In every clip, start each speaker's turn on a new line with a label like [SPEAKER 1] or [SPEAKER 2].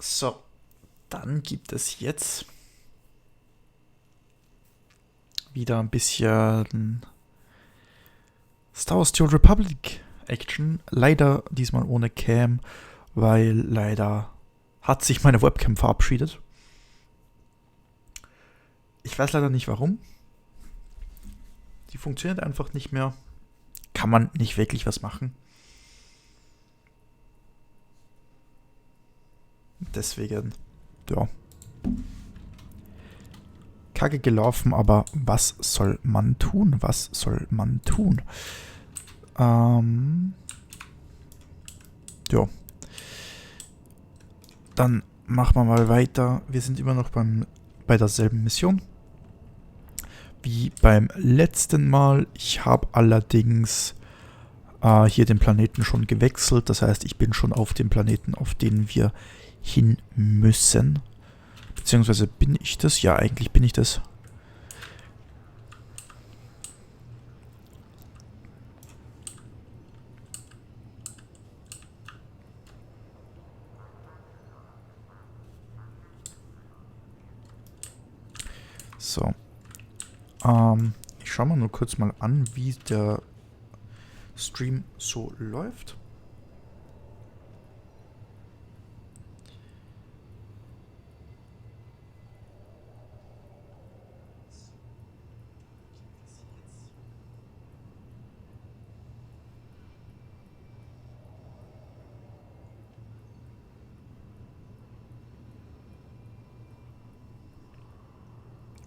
[SPEAKER 1] So, dann gibt es jetzt wieder ein bisschen Star Wars The Old Republic Action. Leider diesmal ohne Cam, weil leider hat sich meine Webcam verabschiedet. Ich weiß leider nicht warum. Die funktioniert einfach nicht mehr. Kann man nicht wirklich was machen. Deswegen, ja. Kacke gelaufen, aber was soll man tun? Was soll man tun? Ja. Dann machen wir mal weiter. Wir sind immer noch bei derselben Mission wie beim letzten Mal. Ich habe allerdings hier den Planeten schon gewechselt. Das heißt, ich bin schon auf dem Planeten, auf den wir hin müssen. Beziehungsweise bin ich das? Ja, eigentlich bin ich das. So. Ich schaue mal nur kurz mal an, wie der Stream so läuft.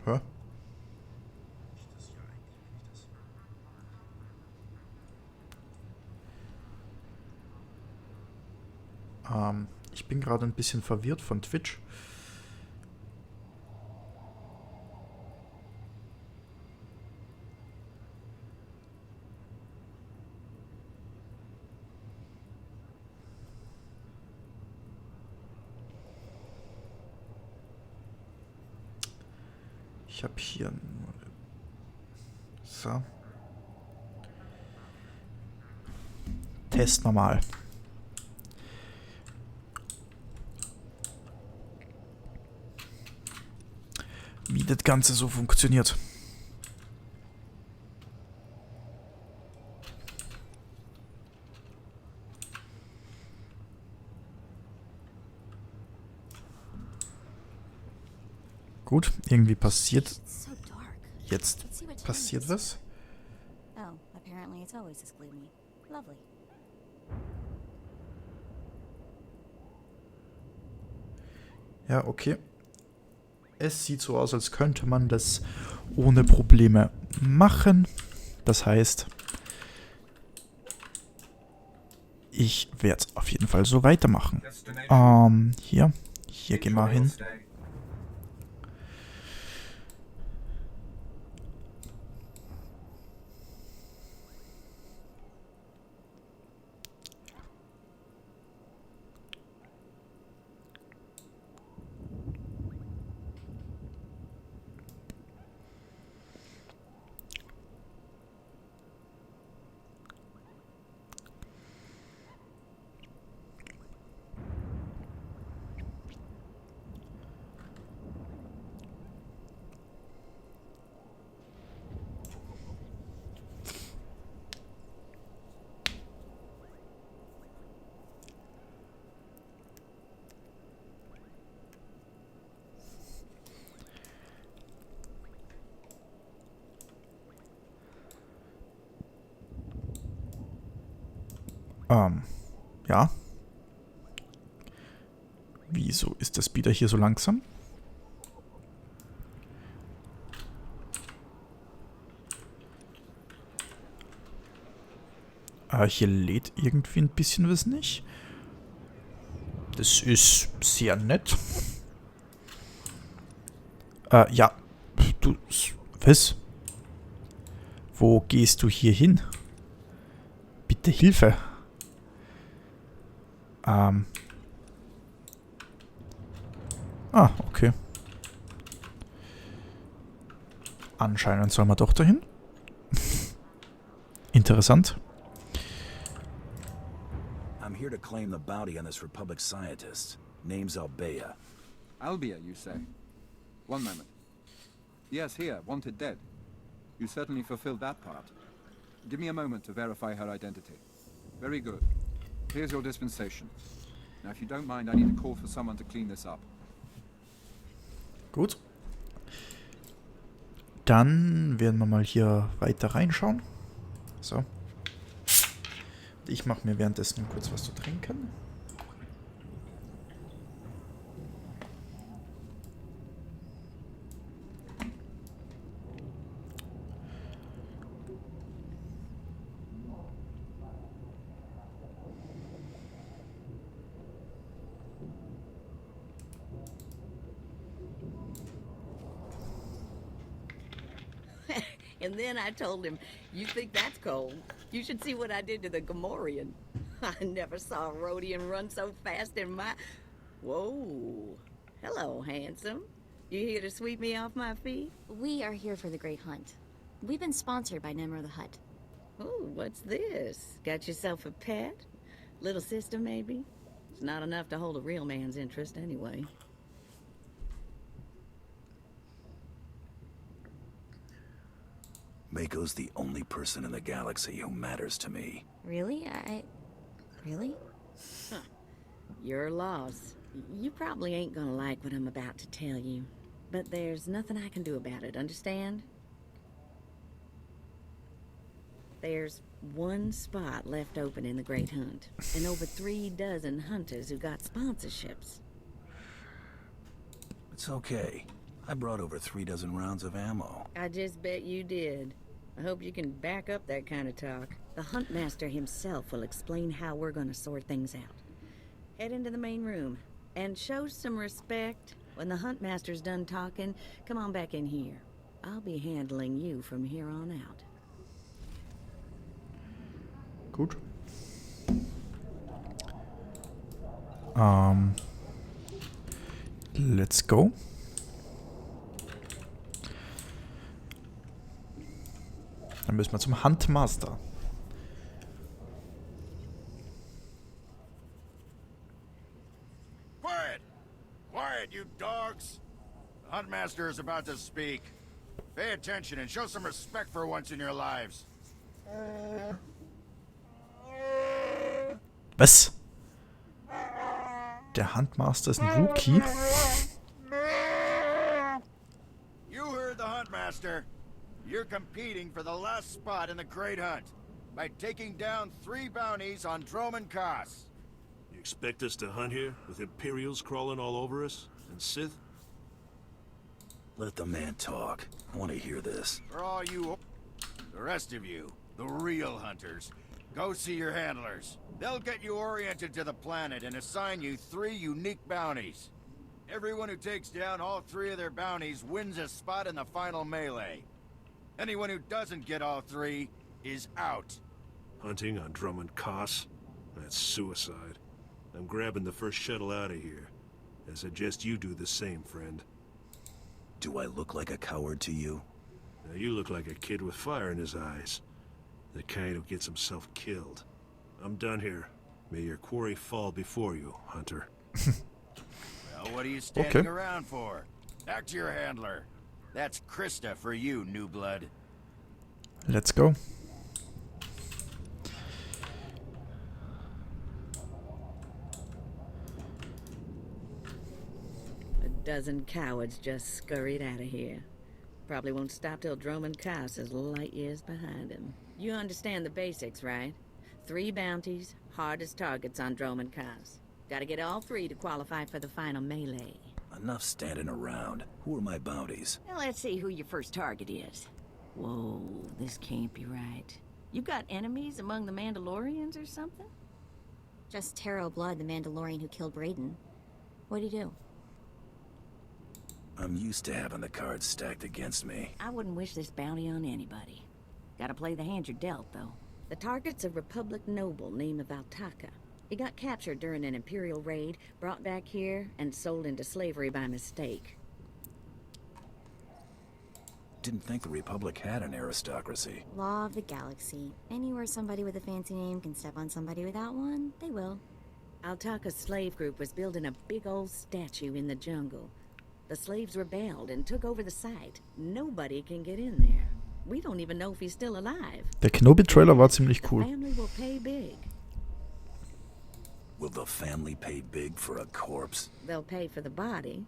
[SPEAKER 1] Hä? Ich bin gerade ein bisschen verwirrt von Twitch. Ich habe hier... So. Test normal. Wie das Ganze so funktioniert. Gut, irgendwie passiert. Jetzt passiert was. Ja, okay. Es sieht so aus, als könnte man das ohne Probleme machen. Das heißt, ich werde es auf jeden Fall so weitermachen. Hier gehen wir hin. Ja. Wieso ist das wieder hier so langsam? Hier lädt irgendwie ein bisschen was nicht. Das ist sehr nett. Ja. Du... Was? Wo gehst du hier hin? Bitte Hilfe. Okay. Anscheinend soll man doch dahin. Interessant.
[SPEAKER 2] I'm here to claim the bounty on this Republic scientist. Name's Albea.
[SPEAKER 3] Albia, you say? One moment. Yes, here, wanted dead. You certainly fulfilled that part. Give me a moment to verify her identity. Very good. Here's your dispensation. Now, if you don't mind, I need to call for someone to clean this up.
[SPEAKER 1] Gut. Dann werden wir mal hier weiter reinschauen. So. Ich mache mir währenddessen kurz was zu trinken.
[SPEAKER 4] And then I told him, you think that's cold? You should see what I did to the Gamorrean. I never saw a Rhodian run so fast in my... Whoa. Hello, handsome. You here to sweep me off my feet?
[SPEAKER 5] We are here for the Great Hunt. We've been sponsored by Nemro the Hutt.
[SPEAKER 4] Oh, what's this? Got yourself a pet? Little sister, maybe? It's not enough to hold a real man's interest, anyway.
[SPEAKER 2] Mako's the only person in the galaxy who matters to me.
[SPEAKER 5] Really? Really?
[SPEAKER 4] Huh. Your loss. You probably ain't gonna like what I'm about to tell you. But there's nothing I can do about it, understand? There's one spot left open in the Great Hunt, and over 3 dozen hunters who got sponsorships.
[SPEAKER 2] It's okay. I brought over 3 dozen rounds of ammo.
[SPEAKER 4] I just bet you did. I hope you can back up that kind of talk. The Huntmaster himself will explain how we're gonna sort things out. Head into the main room, and show some respect. When the Huntmaster's done talking, come on back in here. I'll be handling you from here on out.
[SPEAKER 1] Gut. Let's go. Dann müssen wir zum Huntmaster.
[SPEAKER 6] Quiet! Quiet, you dogs! The Huntmaster is about to speak. Pay attention and show some respect for once in your lives.
[SPEAKER 1] Was? Der Huntmaster ist ein Wookie?
[SPEAKER 6] You heard the Huntmaster. You're competing for the last spot in the Great Hunt by taking down 3 bounties on Droman Kos.
[SPEAKER 7] You expect us to hunt here with Imperials crawling all over us? And Sith?
[SPEAKER 2] Let the man talk. I want to hear this.
[SPEAKER 6] For all you... The rest of you, the real hunters, go see your handlers. They'll get you oriented to the planet and assign you 3 unique bounties. Everyone who takes down all 3 of their bounties wins a spot in the final melee. Anyone who doesn't get all 3 is out.
[SPEAKER 7] Hunting on Drummond Kos? That's suicide. I'm grabbing the first shuttle out of here. I suggest you do the same, friend.
[SPEAKER 2] Do I look like a coward to you?
[SPEAKER 7] Now you look like a kid with fire in his eyes. The kind who gets himself killed. I'm done here. May your quarry fall before you, Hunter.
[SPEAKER 6] Well, what are you standing around for? Back to your handler. That's Krista for you, new blood.
[SPEAKER 1] Let's go.
[SPEAKER 4] A dozen cowards just scurried out of here. Probably won't stop till Droman Kos is light years behind him. You understand the basics, right? 3 bounties, hardest targets on Droman Kos. Gotta get all 3 to qualify for the final melee.
[SPEAKER 2] Enough standing around. Who are my bounties?
[SPEAKER 4] Now let's see who your first target is. Whoa, this can't be right. You got enemies among the Mandalorians or something?
[SPEAKER 5] Just Taro Blood, the Mandalorian who killed Brayden. What'd he do?
[SPEAKER 2] I'm used to having the cards stacked against me.
[SPEAKER 4] I wouldn't wish this bounty on anybody. Gotta play the hand you're dealt, though. The target's a Republic noble named Valtaka. He got captured during an Imperial raid, brought back here, and sold into slavery by mistake.
[SPEAKER 2] Didn't think the Republic had an aristocracy.
[SPEAKER 5] Law of the galaxy. Anywhere somebody with a fancy name can step on somebody without one, they will.
[SPEAKER 4] Altaka's slave group was building a big old statue in the jungle. The slaves rebelled and took over the site. Nobody can get in there. We don't even know if he's still alive.
[SPEAKER 1] Der Kenobi-Trailer war ziemlich
[SPEAKER 4] The
[SPEAKER 1] cool.
[SPEAKER 4] family will pay big.
[SPEAKER 2] Will the family pay big for a corpse?
[SPEAKER 4] They'll pay for the body,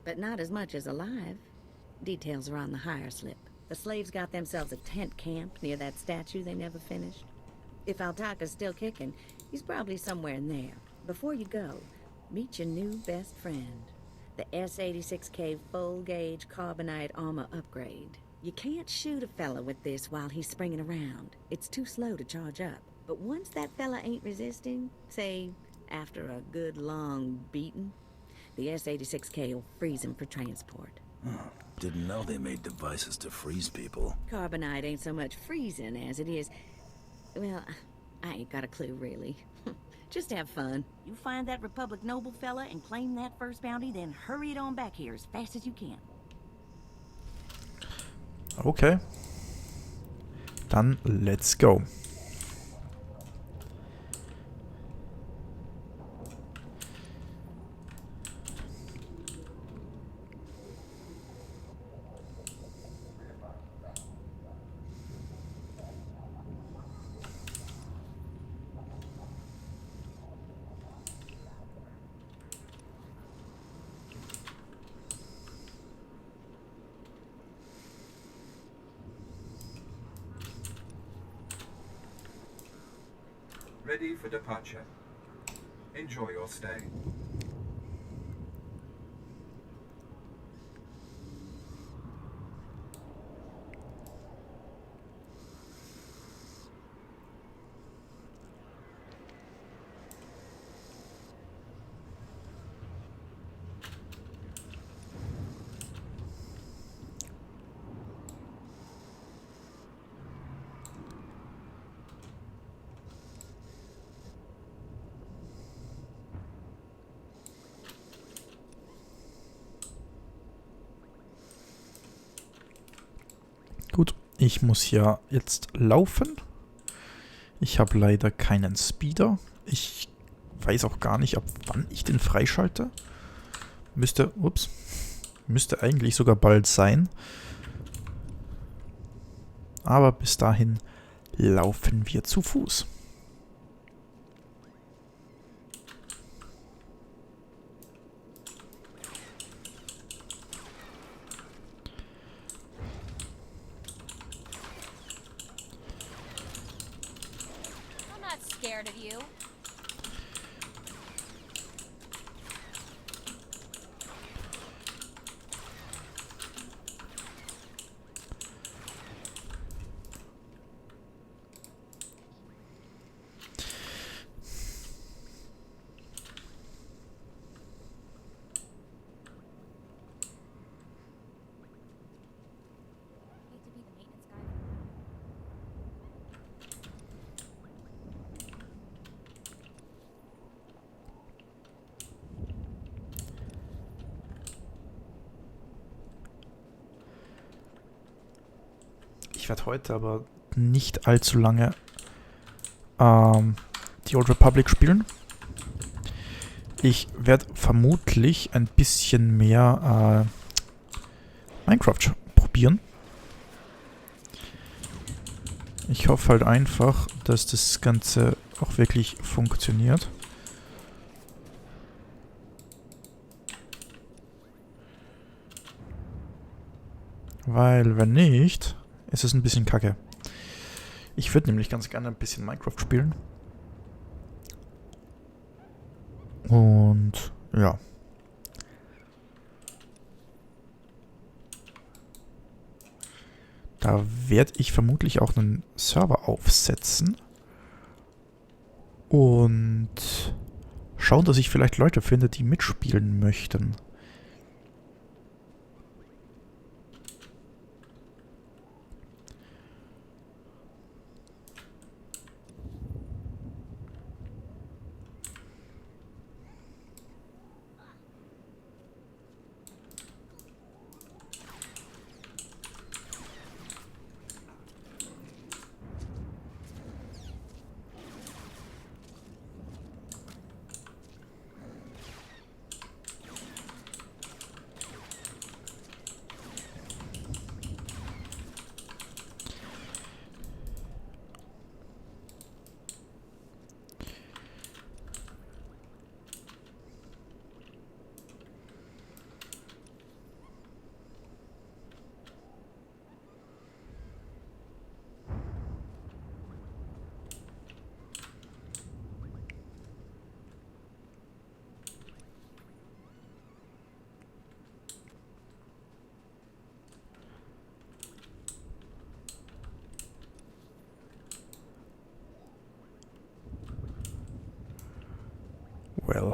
[SPEAKER 4] but not as much as alive. Details are on the hire slip. The slaves got themselves a tent camp near that statue they never finished. If Altaka's still kicking, he's probably somewhere in there. Before you go, meet your new best friend. The S-86K full-gauge carbonite armor upgrade. You can't shoot a fella with this while he's springing around. It's too slow to charge up. But once that fella ain't resisting, say, after a good long beating, the S-86K will freeze him for transport.
[SPEAKER 2] Didn't know they made devices to freeze people.
[SPEAKER 4] Carbonite ain't so much freezing as it is... Well, I ain't got a clue, really. Just have fun. You find that Republic Noble fella and claim that first bounty, then hurry it on back here as fast as you can.
[SPEAKER 1] Okay. Dann let's go.
[SPEAKER 3] Ready for departure. Enjoy your stay.
[SPEAKER 1] Gut, ich muss ja jetzt laufen. Ich habe leider keinen Speeder. Ich weiß auch gar nicht, ab wann ich den freischalte. Müsste eigentlich sogar bald sein. Aber bis dahin laufen wir zu Fuß.
[SPEAKER 5] I'm not scared of you. Hate to be the maintenance guy.
[SPEAKER 1] Ich werde heute aber nicht allzu lange die Old Republic spielen. Ich werde vermutlich ein bisschen mehr Minecraft probieren. Ich hoffe halt einfach, dass das Ganze auch wirklich funktioniert. Weil, wenn nicht, ist es ein bisschen kacke. Ich würde nämlich ganz gerne ein bisschen Minecraft spielen. Und ja. Da werde ich vermutlich auch einen Server aufsetzen. Und schauen, dass ich vielleicht Leute finde, die mitspielen möchten. well.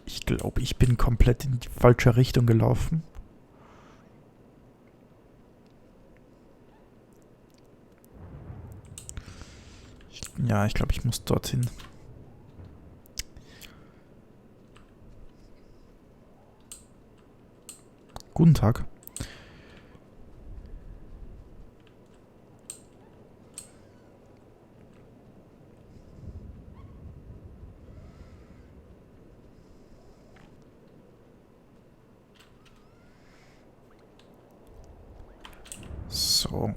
[SPEAKER 1] Ich glaube, ich bin komplett in die falsche Richtung gelaufen. Ja, ich glaube, ich muss dorthin. Guten Tag. So.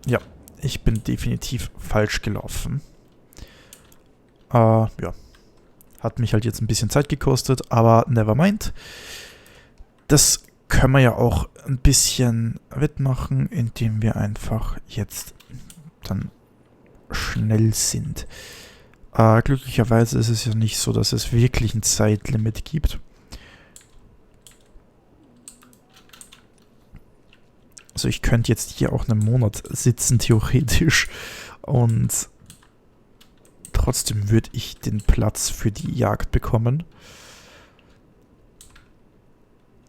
[SPEAKER 1] Ja, ich bin definitiv falsch gelaufen. Ja. Hat mich halt jetzt ein bisschen Zeit gekostet, aber never mind. Das können wir ja auch ein bisschen wettmachen, indem wir einfach jetzt dann schnell sind. Glücklicherweise ist es ja nicht so, dass es wirklich ein Zeitlimit gibt. Also ich könnte jetzt hier auch einen Monat sitzen, theoretisch. Und trotzdem würde ich den Platz für die Jagd bekommen.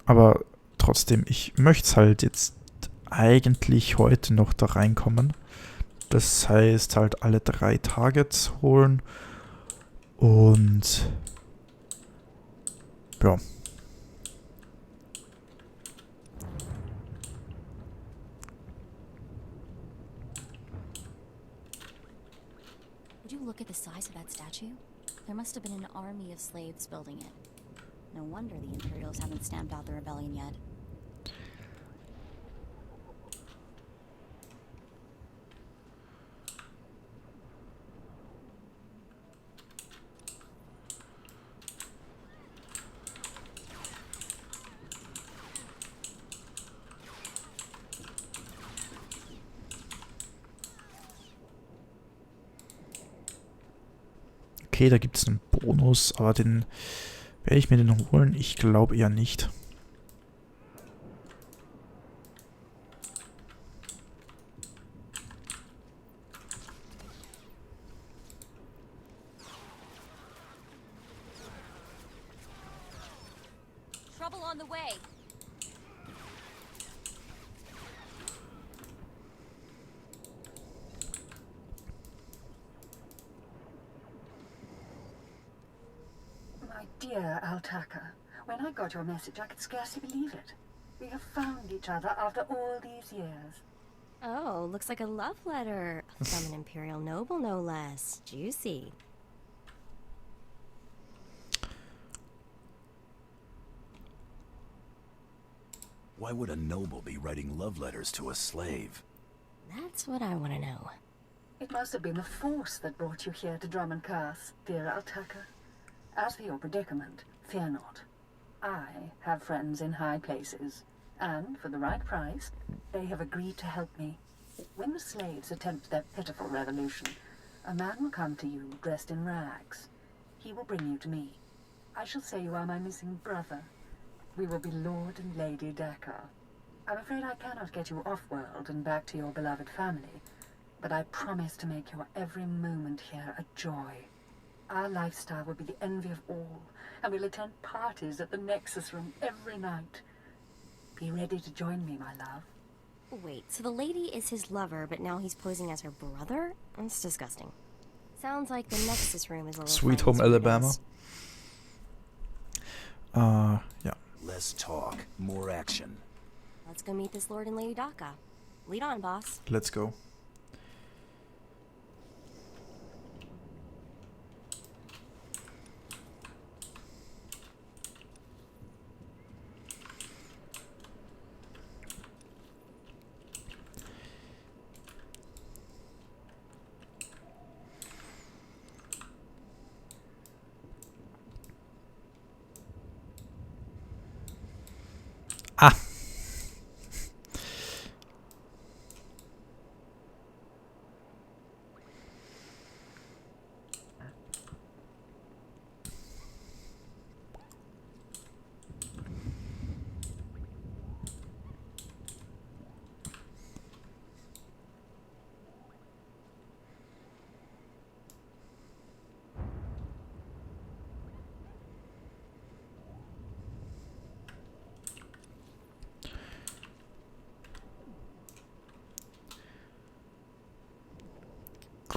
[SPEAKER 1] Aber trotzdem, ich möchte es halt jetzt eigentlich heute noch da reinkommen. Das heißt halt alle 3 Targets holen. Und ja.
[SPEAKER 5] Would you look at the size of that statue? There must have been an army of slaves building it. No wonder the Imperials haven't stamped out the rebellion yet.
[SPEAKER 1] Okay, da gibt es einen Bonus, aber den werde ich mir den holen? Ich glaube eher nicht.
[SPEAKER 5] Trouble on the way.
[SPEAKER 8] My dear Altaka, when I got your message, I could scarcely believe it. We have found each other after all these years.
[SPEAKER 5] Oh, looks like a love letter. From an Imperial noble, no less. Juicy.
[SPEAKER 2] Why would a noble be writing love letters to a slave?
[SPEAKER 5] That's what I want to know.
[SPEAKER 8] It must have been the Force that brought you here to Drummond Curse, dear Altaka. As for your predicament, fear not. I have friends in high places, and for the right price, they have agreed to help me. When the slaves attempt their pitiful revolution, a man will come to you dressed in rags. He will bring you to me. I shall say you are my missing brother. We will be Lord and Lady Dakar. I'm afraid I cannot get you off-world and back to your beloved family, but I promise to make your every moment here a joy. Our lifestyle will be the envy of all, and we'll attend parties at the Nexus Room every night. Be ready to join me, my love.
[SPEAKER 5] Wait, so the lady is his lover, but now he's posing as her brother? That's disgusting. Sounds like the Nexus Room is a little
[SPEAKER 1] Sweet
[SPEAKER 5] fine
[SPEAKER 1] Home
[SPEAKER 5] as it
[SPEAKER 1] Alabama.
[SPEAKER 5] is.
[SPEAKER 1] Ja.
[SPEAKER 2] Less talk, more action.
[SPEAKER 5] Let's go meet this Lord and Lady Daka. Lead on, boss.
[SPEAKER 1] Let's go. Ah.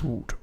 [SPEAKER 1] Gut.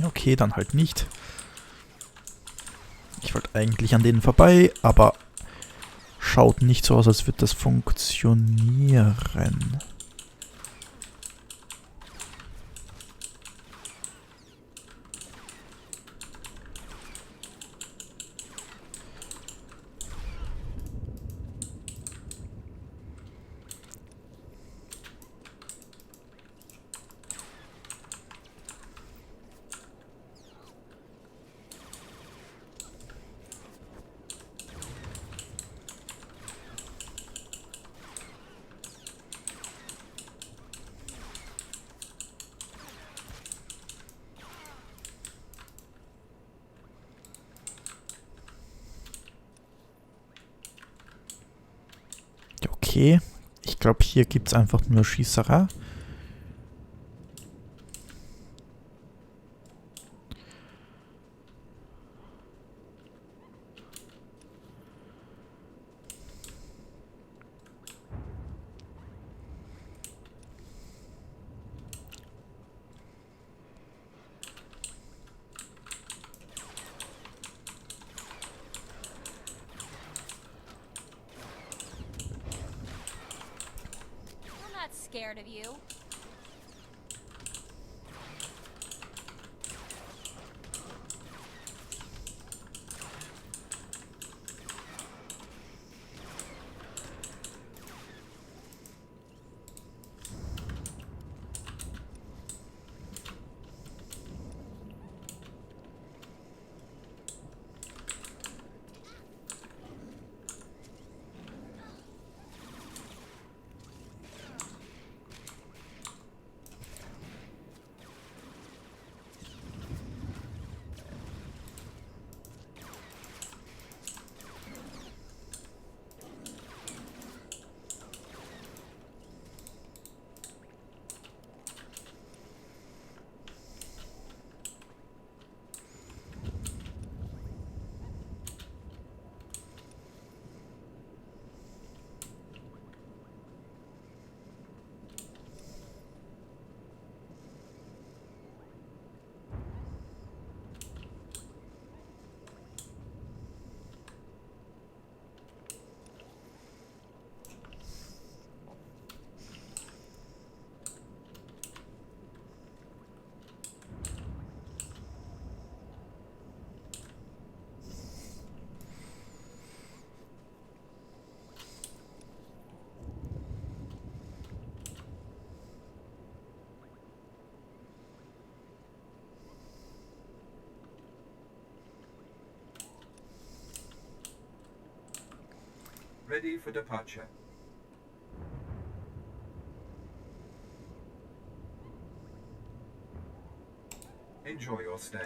[SPEAKER 1] Okay, dann halt nicht. Ich wollte eigentlich an denen vorbei, aber schaut nicht so aus, als würde das funktionieren. Okay, ich glaube, hier gibt es einfach nur Schießerei.
[SPEAKER 5] I'm not scared of you.
[SPEAKER 3] Ready for departure. Enjoy your stay.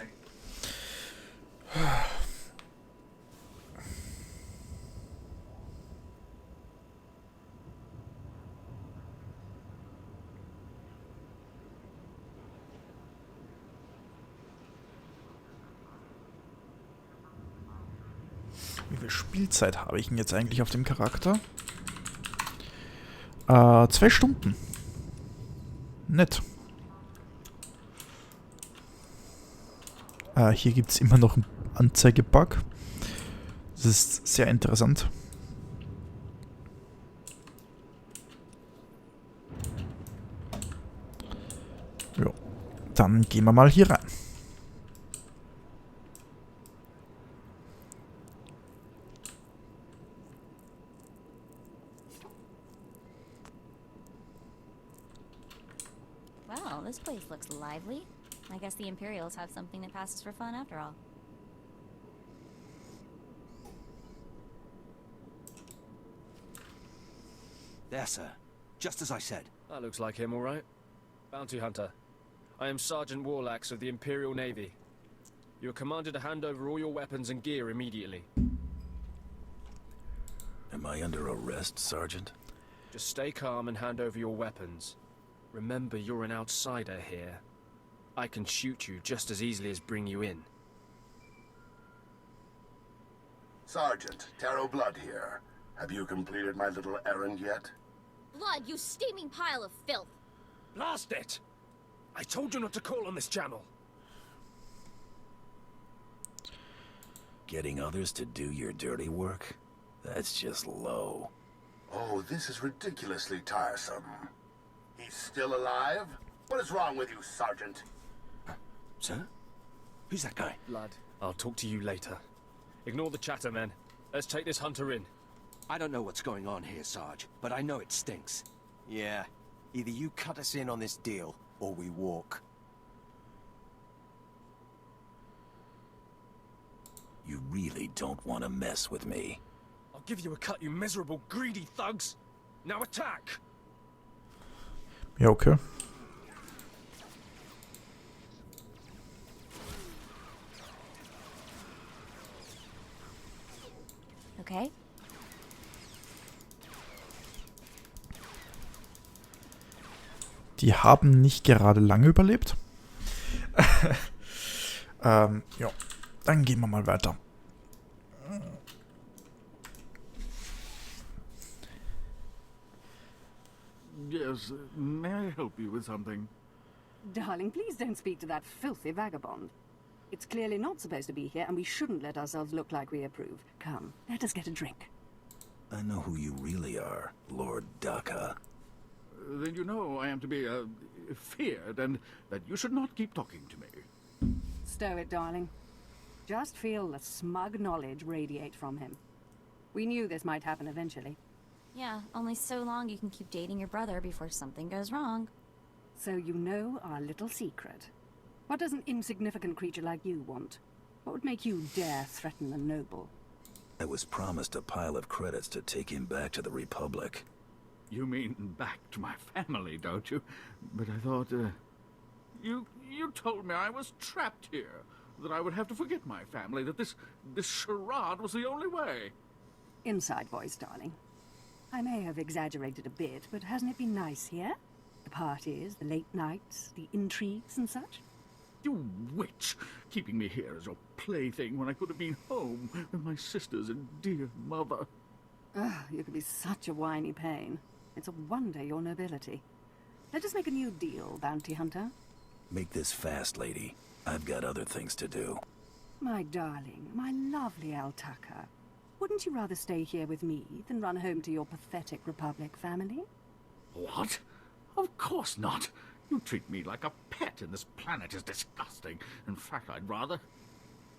[SPEAKER 1] Wie viel Spielzeit habe ich denn jetzt eigentlich auf dem Charakter? 2 Stunden. Nett. Hier gibt es immer noch einen Anzeigebug. Das ist sehr interessant. Ja, dann gehen wir mal hier rein.
[SPEAKER 5] this place looks lively. I guess the Imperials have something that passes for fun after all.
[SPEAKER 2] There, sir. Just as I said.
[SPEAKER 9] That looks like him, all right. Bounty hunter. I am Sergeant Warlax of the Imperial Navy. You are commanded to hand over all your weapons and gear immediately.
[SPEAKER 2] Am I under arrest, Sergeant?
[SPEAKER 9] Just stay calm and hand over your weapons. Remember, you're an outsider here. I can shoot you just as easily as bring you in.
[SPEAKER 10] Sergeant, Taro Blood here. Have you completed my little errand yet?
[SPEAKER 5] Blood, you steaming pile of filth!
[SPEAKER 9] Blast it! I told you not to call on this channel.
[SPEAKER 2] Getting others to do your dirty work? That's just low.
[SPEAKER 10] Oh, this is ridiculously tiresome. He's still alive? What is wrong with you, Sergeant?
[SPEAKER 2] Sir? Who's that guy?
[SPEAKER 9] Blood, I'll talk to you later. Ignore the chatter, men. Let's take this hunter in.
[SPEAKER 11] I don't know what's going on here, Sarge, but I know it stinks. Yeah, either you cut us in on this deal, or we walk.
[SPEAKER 2] You really don't want to mess with me.
[SPEAKER 9] I'll give you a cut, you miserable, greedy thugs! Now attack!
[SPEAKER 1] Ja, okay.
[SPEAKER 5] Okay?
[SPEAKER 1] Die haben nicht gerade lange überlebt. Ja, dann gehen wir mal weiter.
[SPEAKER 12] Yes, may I help you with something?
[SPEAKER 8] Darling, please don't speak to that filthy vagabond. It's clearly not supposed to be here, and we shouldn't let ourselves look like we approve. Come, let us get a drink.
[SPEAKER 2] I know who you really are, Lord Daka.
[SPEAKER 12] Then you know I am to be, feared, and that you should not keep talking to me.
[SPEAKER 8] Stow it, darling. Just feel the smug knowledge radiate from him. We knew this might happen eventually.
[SPEAKER 5] Yeah, only so long you can keep dating your brother before something goes wrong.
[SPEAKER 8] So you know our little secret. What does an insignificant creature like you want? What would make you dare threaten the noble?
[SPEAKER 2] I was promised a pile of credits to take him back to the Republic.
[SPEAKER 12] You mean back to my family, don't you? But I thought, You told me I was trapped here, that I would have to forget my family, that this charade was the only way.
[SPEAKER 8] Inside voice, darling. I may have exaggerated a bit, but hasn't it been nice here? The parties, the late nights, the intrigues and such?
[SPEAKER 12] You witch! Keeping me here as your plaything when I could have been home with my sisters and dear mother.
[SPEAKER 8] Ah, you could be such a whiny pain. It's a wonder your nobility. Let us make a new deal, bounty hunter.
[SPEAKER 2] Make this fast, lady. I've got other things to do.
[SPEAKER 8] My darling, my lovely Altaka. Wouldn't you rather stay here with me than run home to your pathetic Republic family?
[SPEAKER 12] What? Of course not. You treat me like a pet, and this planet is disgusting. In fact, I'd rather...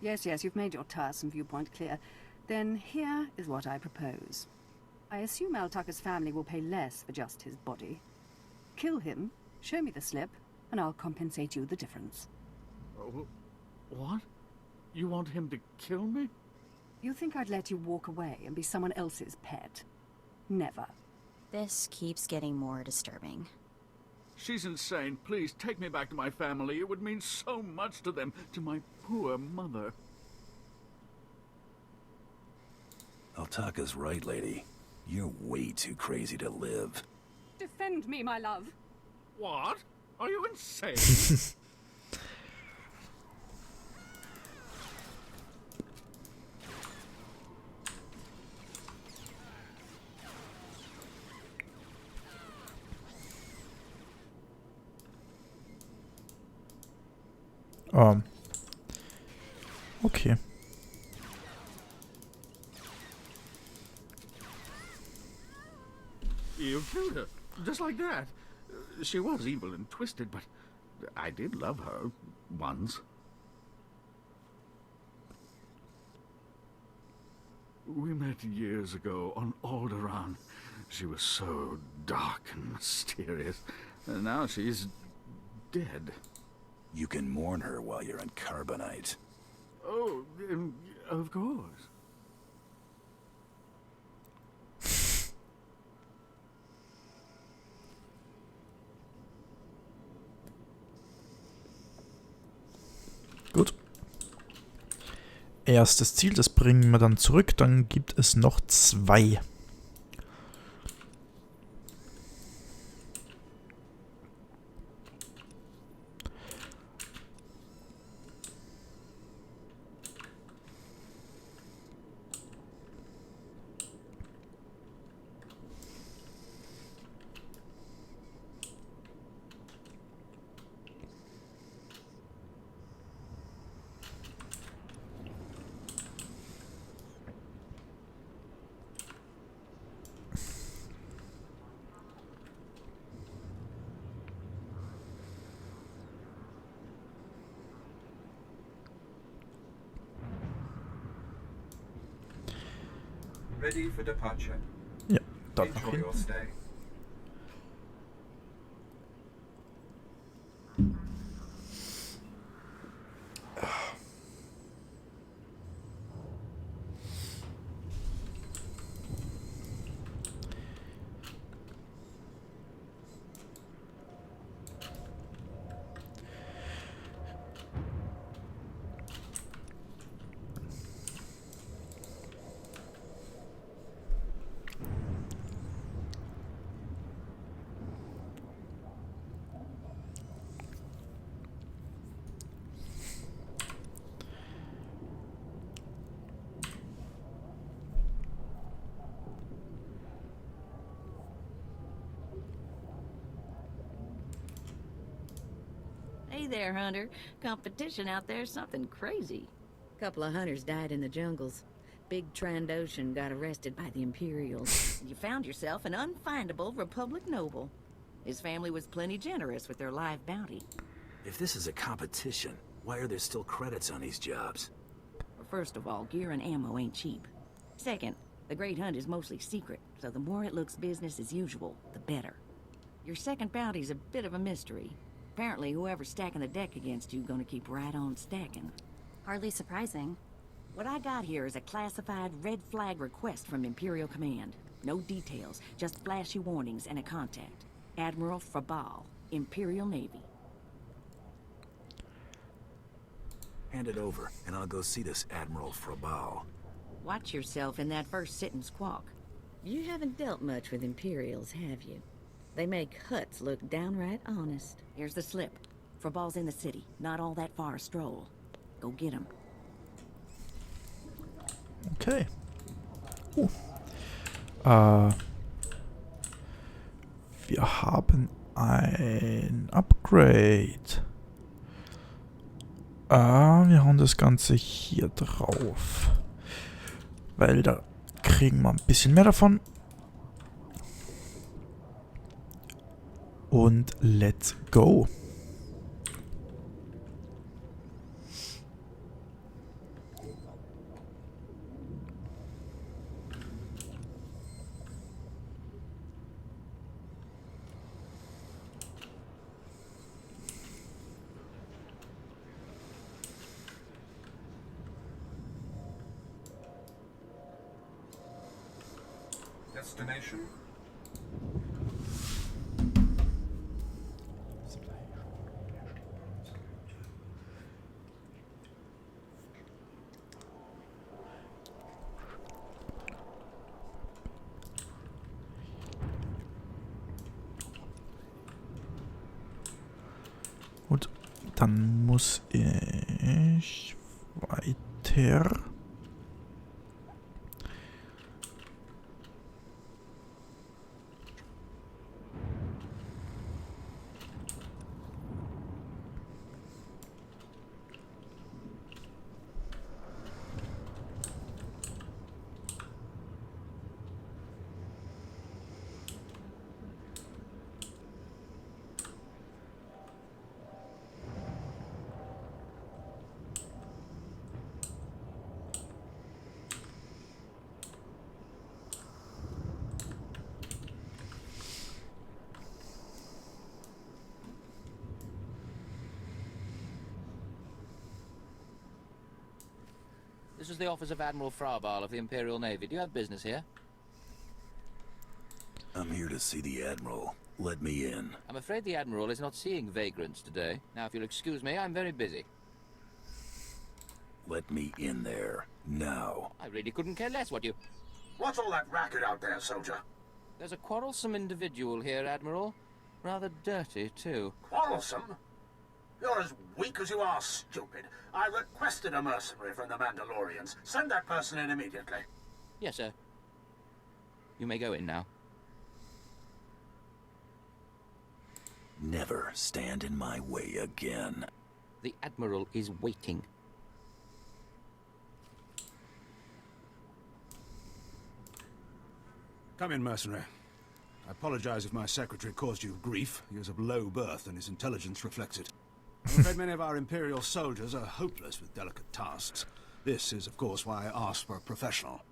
[SPEAKER 8] Yes, you've made your tiresome viewpoint clear. Then here is what I propose. I assume Altaka's family will pay less for just his body. Kill him, show me the slip, and I'll compensate you the difference.
[SPEAKER 12] What? You want him to kill me?
[SPEAKER 8] You think I'd let you walk away and be someone else's pet? Never.
[SPEAKER 5] This keeps getting more disturbing.
[SPEAKER 12] She's insane. Please, take me back to my family. It would mean so much to them, to my poor mother.
[SPEAKER 2] Altaka's right, lady. You're way too crazy to live.
[SPEAKER 8] Defend me, my love.
[SPEAKER 12] What? Are you insane?
[SPEAKER 1] Okay.
[SPEAKER 12] You killed her, just like that. She was evil and twisted, but I did love her once. We met years ago on Alderaan. She was so dark and mysterious. And now she's dead.
[SPEAKER 2] You can mourn her while you're in carbonite.
[SPEAKER 12] Oh, of course.
[SPEAKER 1] Gut. Erstes Ziel, das bringen wir dann zurück. Dann gibt es noch 2.
[SPEAKER 3] Ready for departure.
[SPEAKER 1] Ja, dort nach
[SPEAKER 3] Enjoy
[SPEAKER 1] hinten.
[SPEAKER 3] your stay.
[SPEAKER 4] Hey there, Hunter. Competition out there's something crazy. Couple of hunters died in the jungles. Big Trandoshan got arrested by the Imperials. You found yourself an unfindable Republic noble. His family was plenty generous with their live bounty.
[SPEAKER 2] If this is a competition, why are there still credits on these jobs?
[SPEAKER 4] First of all, gear and ammo ain't cheap. Second, the Great Hunt is mostly secret, so the more it looks business as usual, the better. Your second bounty's a bit of a mystery. Apparently, whoever's stacking the deck against you gonna keep right on stacking.
[SPEAKER 5] Hardly surprising.
[SPEAKER 4] What I got here is a classified red flag request from Imperial Command. No details, just flashy warnings and a contact. Admiral Frabal, Imperial Navy.
[SPEAKER 2] Hand it over, and I'll go see this Admiral Frabal.
[SPEAKER 4] Watch yourself in that first sit and squawk. You haven't dealt much with Imperials, have you? They make huts look downright honest. Here's the slip. Frabal's in the city, not all that far a stroll. Go get him.
[SPEAKER 1] Okay. Wir haben ein Upgrade. Wir hauen das Ganze hier drauf. Weil da kriegen wir ein bisschen mehr davon. Und let's go.
[SPEAKER 3] Destination.
[SPEAKER 1] Gut, dann muss ich weiter.
[SPEAKER 13] This is the office of Admiral Frabal of the Imperial Navy. Do you have business here?
[SPEAKER 2] I'm here to see the Admiral. Let me in.
[SPEAKER 13] I'm afraid the Admiral is not seeing vagrants today. Now, if you'll excuse me, I'm very busy.
[SPEAKER 2] Let me in there. Now.
[SPEAKER 13] I really couldn't care less what you...
[SPEAKER 10] What's all that racket out there, soldier?
[SPEAKER 13] There's a quarrelsome individual here, Admiral. Rather dirty, too.
[SPEAKER 10] Quarrelsome? You're as weak as you are stupid. I requested a mercenary from the Mandalorians. Send that person in immediately.
[SPEAKER 13] Yes, sir. You may go in now.
[SPEAKER 2] Never stand in my way again.
[SPEAKER 13] The Admiral is waiting.
[SPEAKER 14] Come in, mercenary. I apologize if my secretary caused you grief. He is of low birth, and his intelligence reflects it. I'm afraid many of our Imperial soldiers are hopeless with delicate tasks. This is, of course, why I asked for a professional.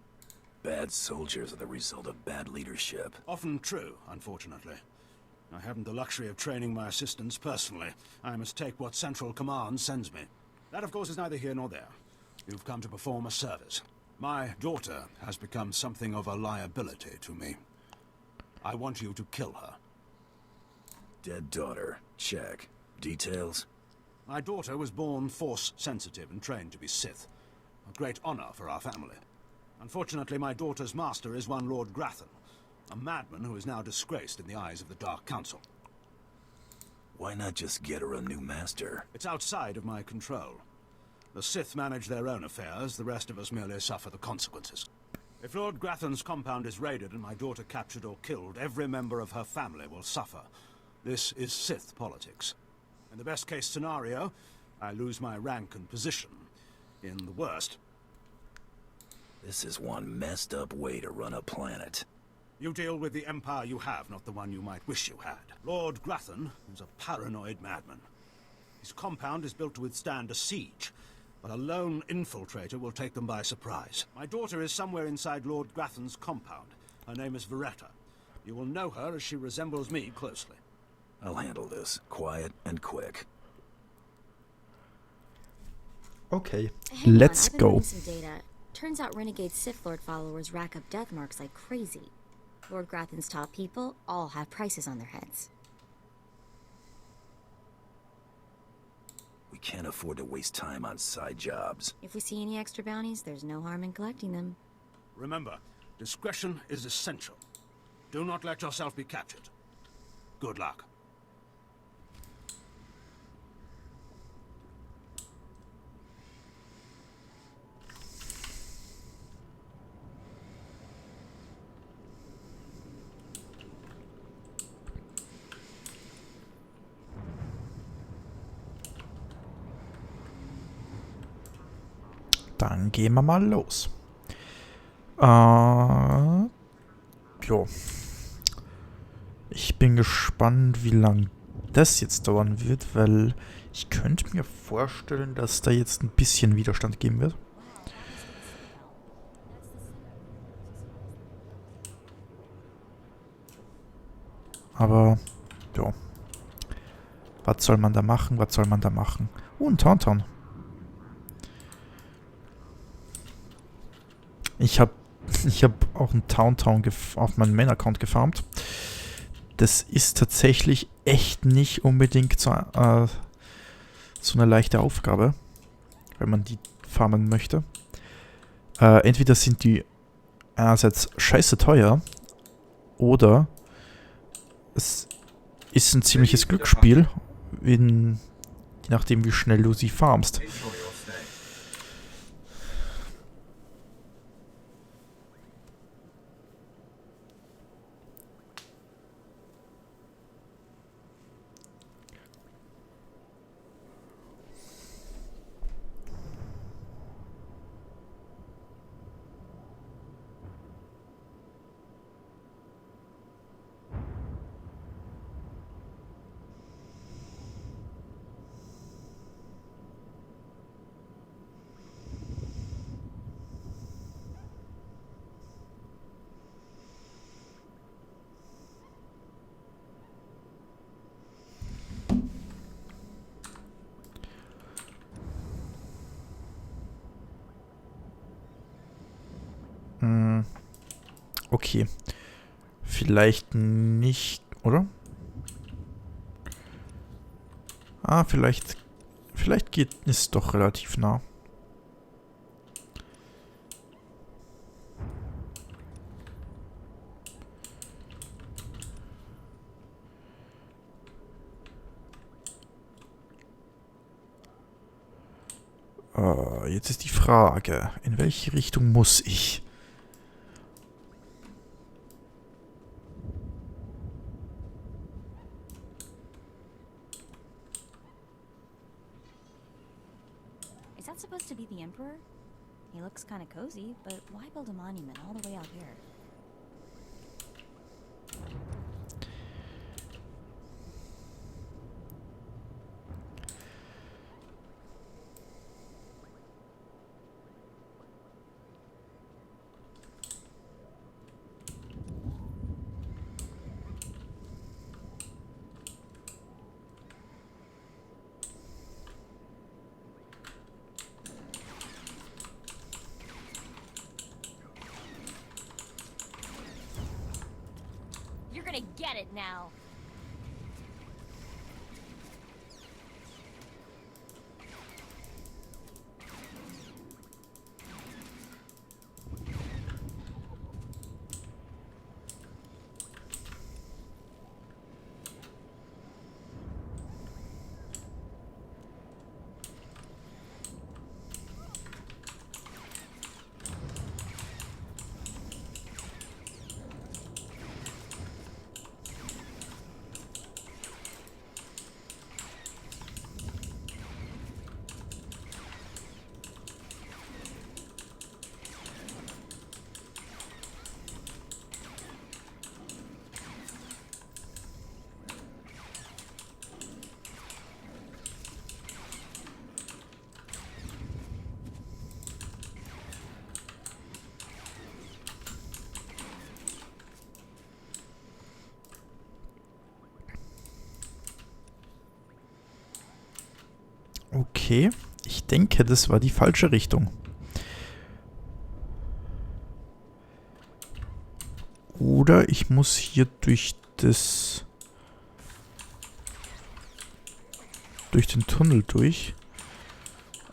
[SPEAKER 2] Bad soldiers are the result of bad leadership.
[SPEAKER 14] Often true, unfortunately. I haven't the luxury of training my assistants personally. I must take what Central Command sends me. That, of course, is neither here nor there. You've come to perform a service. My daughter has become something of a liability to me. I want you to kill her.
[SPEAKER 2] Dead daughter. Check. Details?
[SPEAKER 14] My daughter was born Force-sensitive and trained to be Sith. A great honor for our family. Unfortunately, my daughter's master is one Lord Grathan, a madman who is now disgraced in the eyes of the Dark Council.
[SPEAKER 2] Why not just get her a new master?
[SPEAKER 14] It's outside of my control. The Sith manage their own affairs, the rest of us merely suffer the consequences. If Lord Grathan's compound is raided and my daughter captured or killed, every member of her family will suffer. This is Sith politics. In the best-case scenario, I lose my rank and position. In the worst...
[SPEAKER 2] This is one messed up way to run a planet.
[SPEAKER 14] You deal with the empire you have, not the one you might wish you had. Lord Grathan is a paranoid madman. His compound is built to withstand a siege, but a lone infiltrator will take them by surprise. My daughter is somewhere inside Lord Grathan's compound. Her name is Veretta. You will know her as she resembles me closely.
[SPEAKER 2] I'll handle this. Quiet and quick.
[SPEAKER 1] Okay,
[SPEAKER 5] Hang
[SPEAKER 1] let's
[SPEAKER 5] on, I've been
[SPEAKER 1] go.
[SPEAKER 5] running some data. Turns out renegade Sith Lord followers rack up death marks like crazy. Lord Grathan's top people all have prices on their heads.
[SPEAKER 2] We can't afford to waste time on side jobs.
[SPEAKER 5] If we see any extra bounties, there's no harm in collecting them.
[SPEAKER 14] Remember, discretion is essential. Do not let yourself be captured. Good luck.
[SPEAKER 1] Dann gehen wir mal los. Ja. Ich bin gespannt, wie lang das jetzt dauern wird, weil ich könnte mir vorstellen, dass da jetzt ein bisschen Widerstand geben wird. Aber, ja. Was soll man da machen? Was soll man da machen? Ein Tauntaun. Ich hab auch einen Tauntaun auf meinem Main-Account gefarmt. Das ist tatsächlich echt nicht unbedingt so eine leichte Aufgabe, wenn man die farmen möchte. Entweder sind die einerseits scheiße teuer oder es ist ein ziemliches Glücksspiel, je nachdem wie schnell du sie farmst. Okay. Vielleicht nicht, oder? Ah, vielleicht geht es doch relativ nah. Jetzt ist die Frage, in welche Richtung muss ich?
[SPEAKER 5] Is that supposed to be the Emperor? He looks kind of cozy, but why build a monument all the way out here? You're gonna get it now.
[SPEAKER 1] Okay, ich denke, das war die falsche Richtung. Oder ich muss hier durch den Tunnel durch.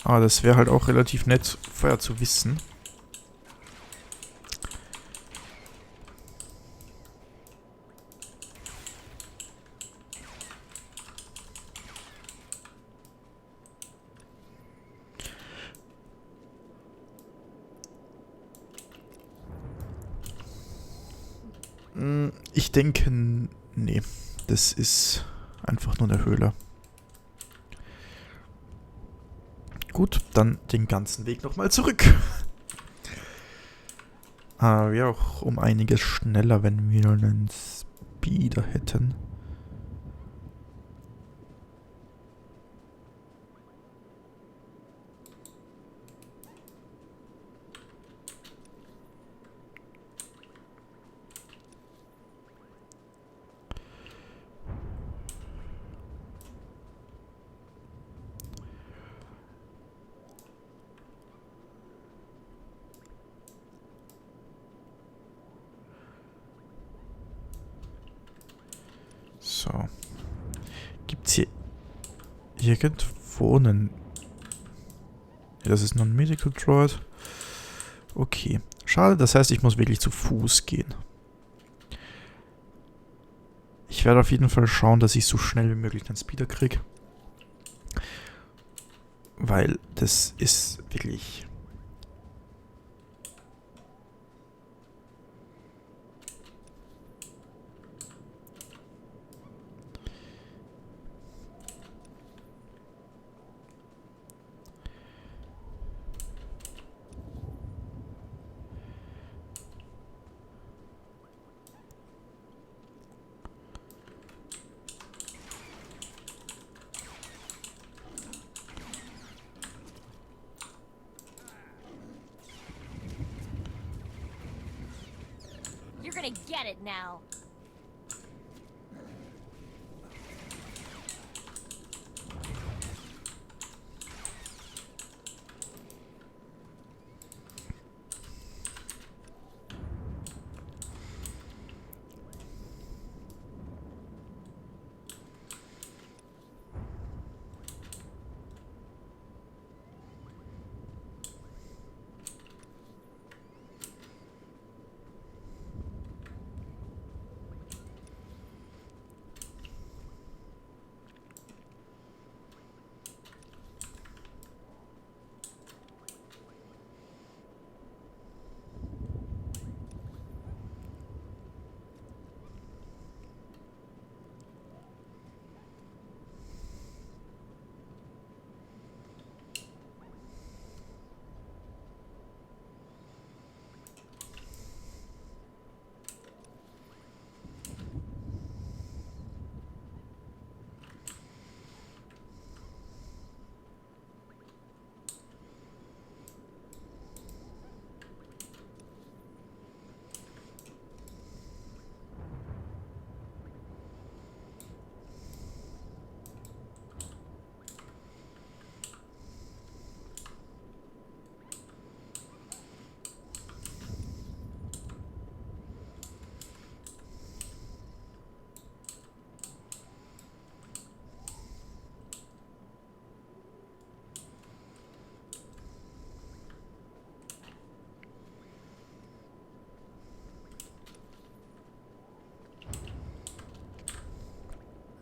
[SPEAKER 1] Aber das wäre halt auch relativ nett vorher zu wissen. Ich denke, nee, das ist einfach nur eine Höhle. Gut, dann den ganzen Weg nochmal zurück. Wäre auch um einiges schneller, wenn wir einen Speeder hätten. So. Gibt's hier irgendwo einen... Ja, das ist noch ein Medical Droid. Okay. Schade, das heißt, ich muss wirklich zu Fuß gehen. Ich werde auf jeden Fall schauen, dass ich so schnell wie möglich einen Speeder kriege. Weil das ist wirklich...
[SPEAKER 5] You're gonna get it now.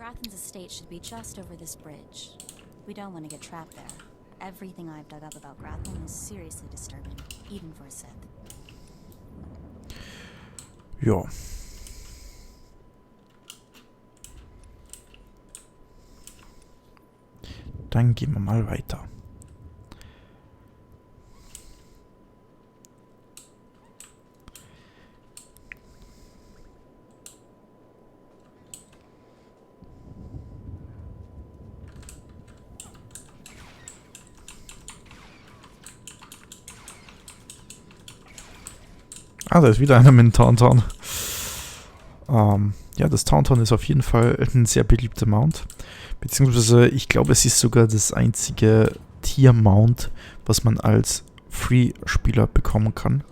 [SPEAKER 5] Grathan's estate should be just over this bridge. We don't want to get trapped there. Everything I've dug up about Grathan is seriously disturbing, even for a Sith.
[SPEAKER 1] Ja. Dann gehen wir mal weiter. Ah, da ist wieder einer mit dem Tauntaun. Ja, das Tauntaun ist auf jeden Fall ein sehr beliebter Mount. Beziehungsweise, ich glaube, es ist sogar das einzige Tier-Mount, was man als Free-Spieler bekommen kann.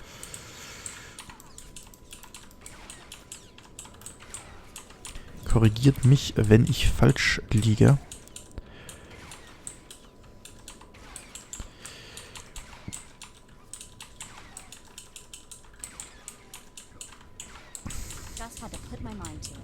[SPEAKER 1] Korrigiert mich, wenn ich falsch liege.
[SPEAKER 5] Just had to put my mind to it.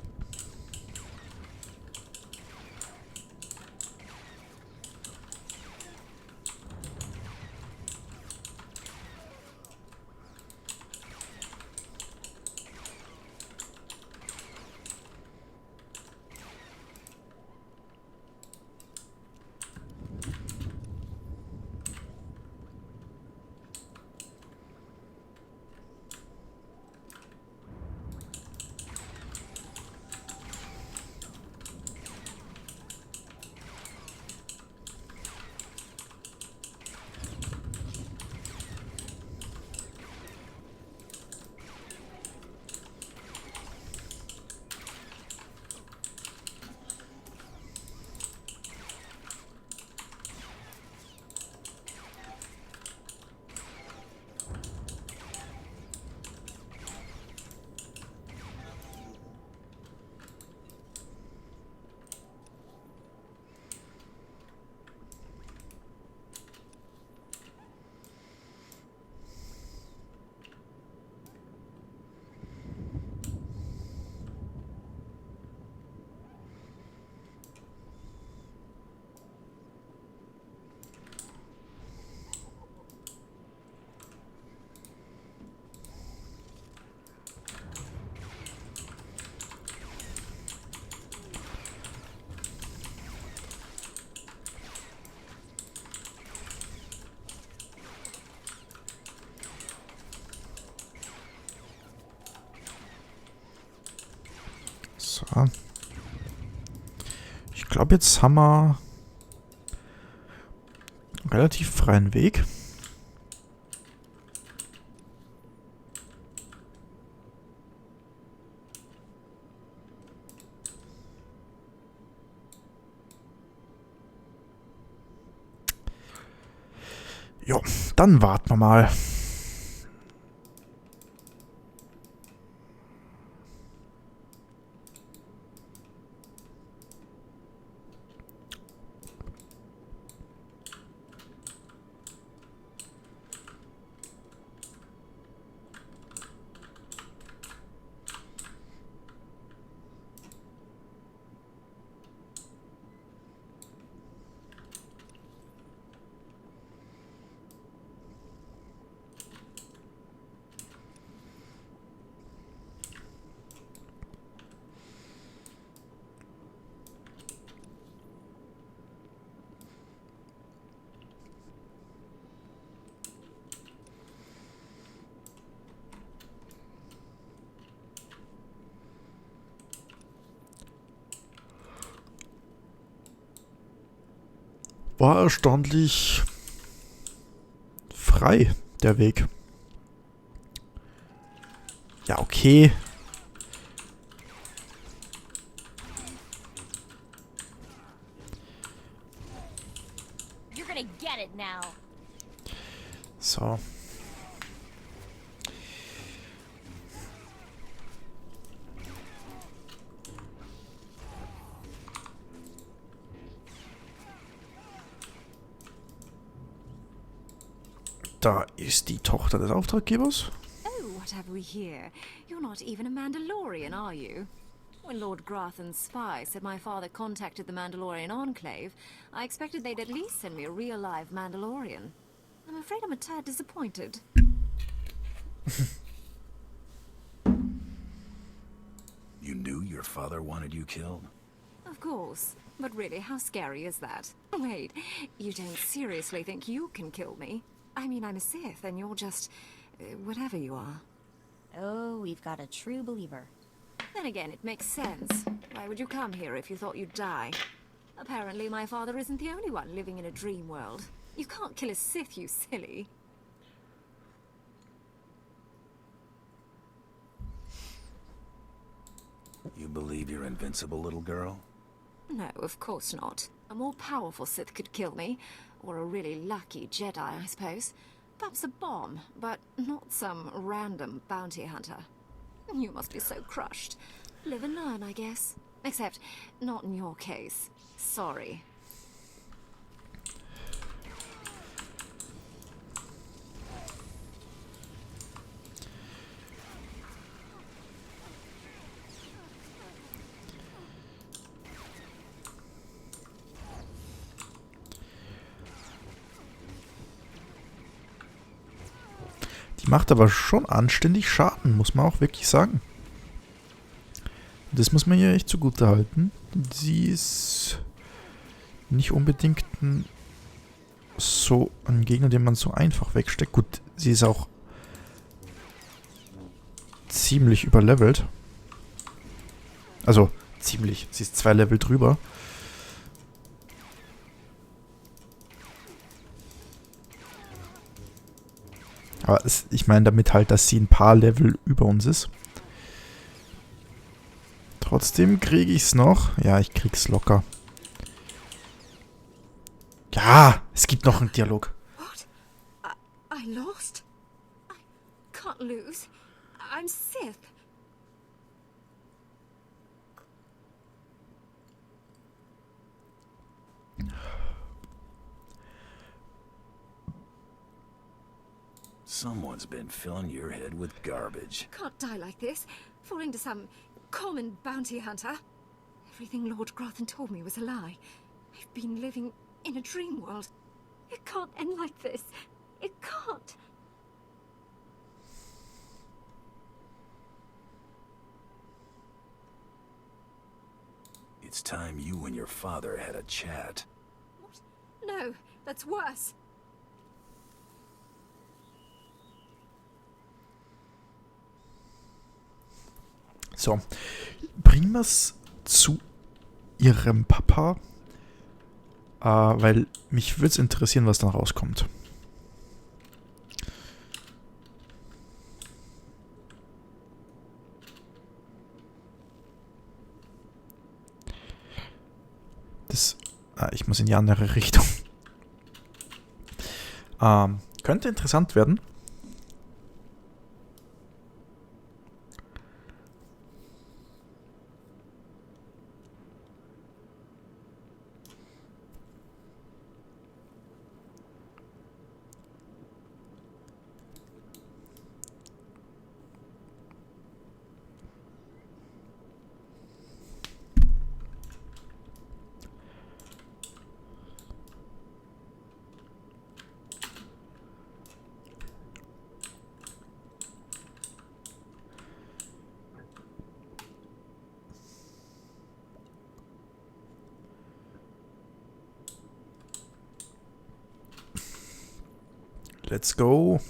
[SPEAKER 5] So. Ich glaube, jetzt haben wir einen relativ freien Weg. Jo, dann warten wir mal. War erstaunlich frei, der Weg. Ja, okay. You're gonna get it now.
[SPEAKER 1] So. Da ist die Tochter des Auftraggebers.
[SPEAKER 15] Oh, what have we here? You're not even a Mandalorian, are you? When Lord Grathan's spy said my father contacted the Mandalorian Enclave, I expected they'd at least send me a real live Mandalorian. I'm afraid I'm a tad disappointed.
[SPEAKER 2] You knew your father wanted you killed?
[SPEAKER 15] Of course. But really, how scary is that? Wait, you don't seriously think you can kill me? I mean, I'm a Sith, and you're just... whatever you are.
[SPEAKER 5] Oh, we've got a true believer.
[SPEAKER 15] Then again, it makes sense. Why would you come here if you thought you'd die? Apparently, my father isn't the only one living in a dream world. You can't kill a Sith, you silly.
[SPEAKER 2] You believe you're invincible, little girl?
[SPEAKER 15] No, of course not. A more powerful Sith could kill me. Or a really lucky Jedi, I suppose. Perhaps a bomb, but not some random bounty hunter. You must be so crushed. Live and learn, I guess. Except, not in your case. Sorry.
[SPEAKER 1] Die macht aber schon anständig Schaden, muss man auch wirklich sagen. Das muss man ihr echt zugute halten. Sie ist nicht unbedingt ein Gegner, den man so einfach wegsteckt. Gut, sie ist auch ziemlich überlevelt. Also, ziemlich. Sie ist 2 Level drüber. Aber ich meine damit halt, dass sie ein paar Level über uns ist. Trotzdem kriege ich es noch. Ja, ich krieg's locker. Ja, es gibt noch einen Dialog.
[SPEAKER 15] What? I lost? I can't lose. I'm Sith.
[SPEAKER 2] Someone's been filling your head with garbage.
[SPEAKER 15] Can't die like this, falling to some common bounty hunter. Everything Lord Grathan told me was a lie. I've been living in a dream world. It can't end like this. It can't.
[SPEAKER 2] It's time you and your father had a chat.
[SPEAKER 15] What? No, that's worse.
[SPEAKER 1] So, bringen wir es zu ihrem Papa, weil mich würde es interessieren, was dann rauskommt. Ich muss in die andere Richtung. Könnte interessant werden. Let's go.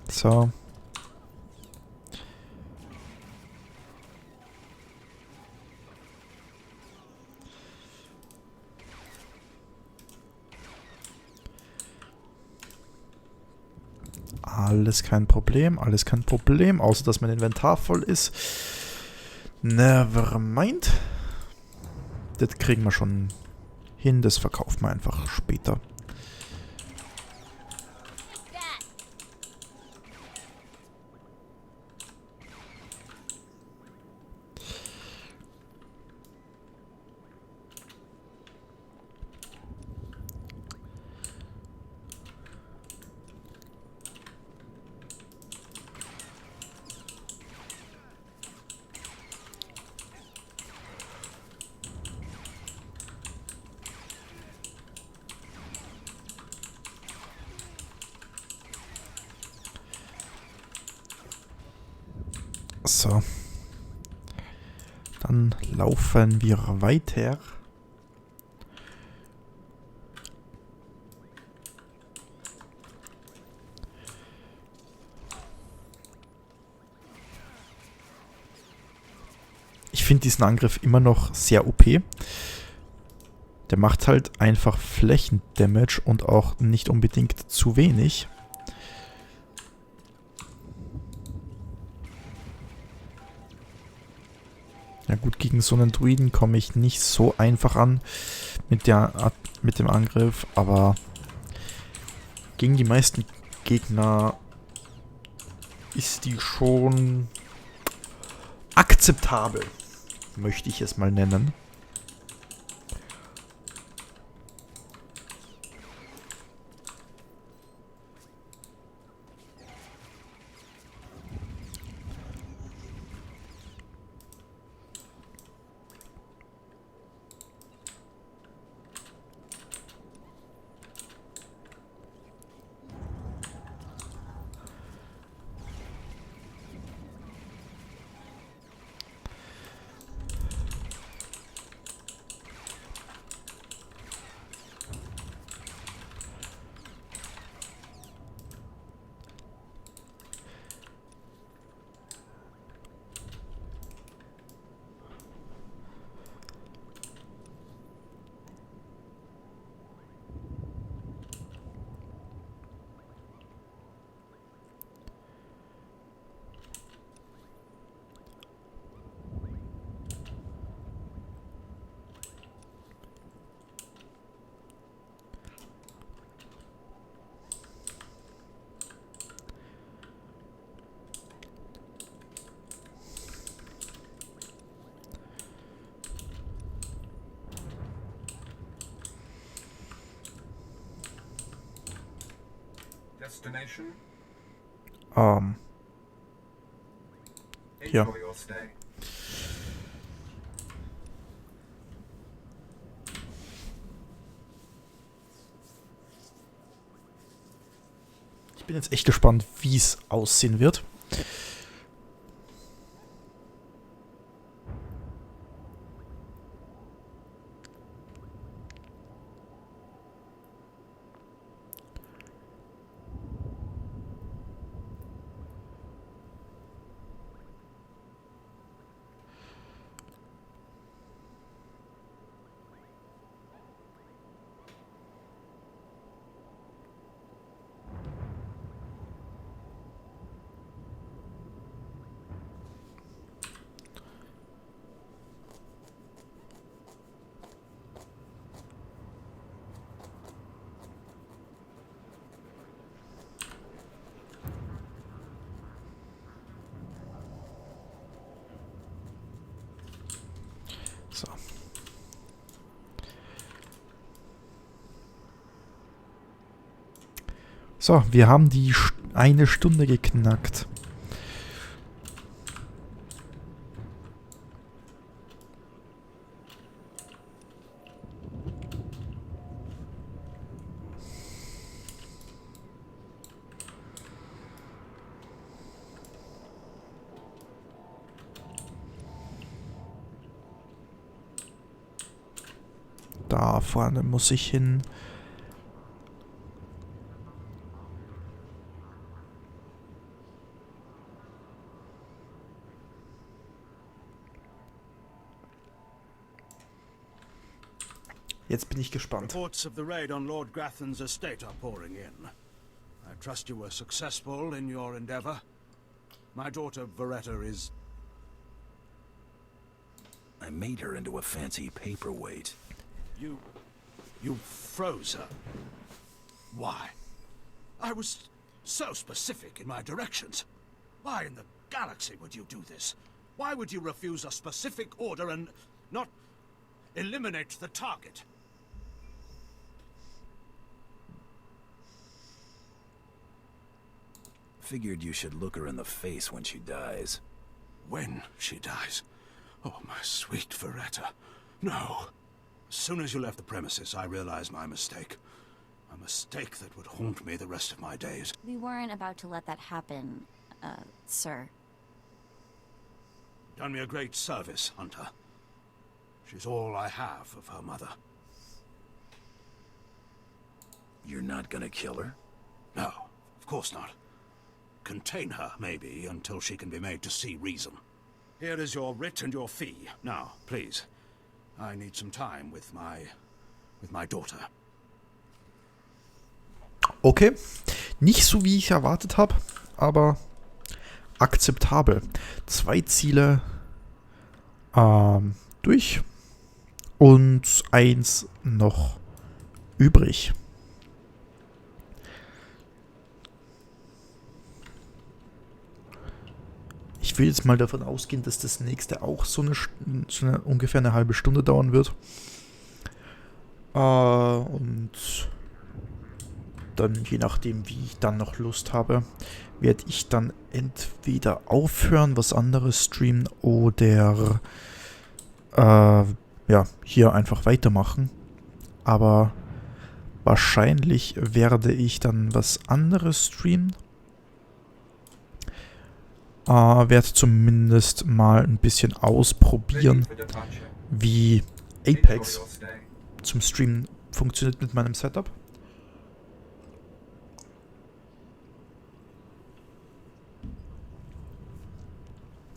[SPEAKER 1] So. Alles kein Problem, außer dass mein Inventar voll ist. Never mind. Das kriegen wir schon hin, das verkaufen wir einfach später. So. Dann laufen wir weiter. Ich finde diesen Angriff immer noch sehr OP. Der macht halt einfach Flächendamage und auch nicht unbedingt zu wenig. Ja gut, gegen so einen Druiden komme ich nicht so einfach an mit dem Angriff, aber gegen die meisten Gegner ist die schon akzeptabel, möchte ich es mal nennen.
[SPEAKER 3] Destination?
[SPEAKER 1] Ja.
[SPEAKER 3] Enjoy your stay.
[SPEAKER 1] Ich bin jetzt echt gespannt, wie es aussehen wird. So. So, wir haben die eine Stunde geknackt. Da vorne muss ich hin. Jetzt bin ich gespannt.
[SPEAKER 14] Reports of the raid on Lord Grathan's estate are pouring in. I trust you were successful in your endeavor. My daughter Veretta is...
[SPEAKER 2] I made her into a fancy paperweight.
[SPEAKER 14] You froze her. Why? I was so specific in my directions. Why in the galaxy would you do this? Why would you refuse a specific order and not eliminate the target?
[SPEAKER 2] Figured you should look her in the face when she dies.
[SPEAKER 14] When she dies? Oh, my sweet Veretta. No. As soon as you left the premises, I realized my mistake. A mistake that would haunt me the rest of my days.
[SPEAKER 5] We weren't about to let that happen, sir.
[SPEAKER 14] Done me a great service, Hunter. She's all I have of her mother.
[SPEAKER 2] You're not gonna kill her?
[SPEAKER 14] No, of course not. Contain her, maybe, until she can be made to see reason. Here is your writ and your fee. Now, please. I need some time with my daughter.
[SPEAKER 1] Okay, nicht so wie ich erwartet habe, aber akzeptabel. 2 Ziele durch und 1 noch übrig. Ich will jetzt mal davon ausgehen, dass das nächste auch so eine ungefähr eine halbe Stunde dauern wird. Und dann, je nachdem, wie ich dann noch Lust habe, werde ich dann entweder aufhören, was anderes streamen oder ja, hier einfach weitermachen. Aber wahrscheinlich werde ich dann was anderes streamen. Werde zumindest mal ein bisschen ausprobieren, wie Apex zum Streamen funktioniert mit meinem Setup.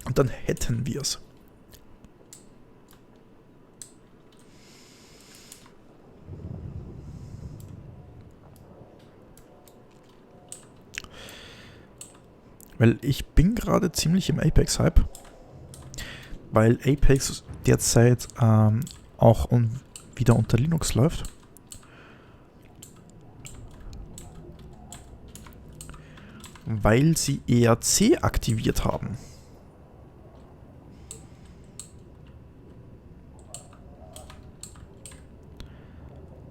[SPEAKER 1] Und dann hätten wir es. Weil ich bin gerade ziemlich im Apex-Hype. Weil Apex derzeit auch wieder unter Linux läuft. Weil sie ERC aktiviert haben.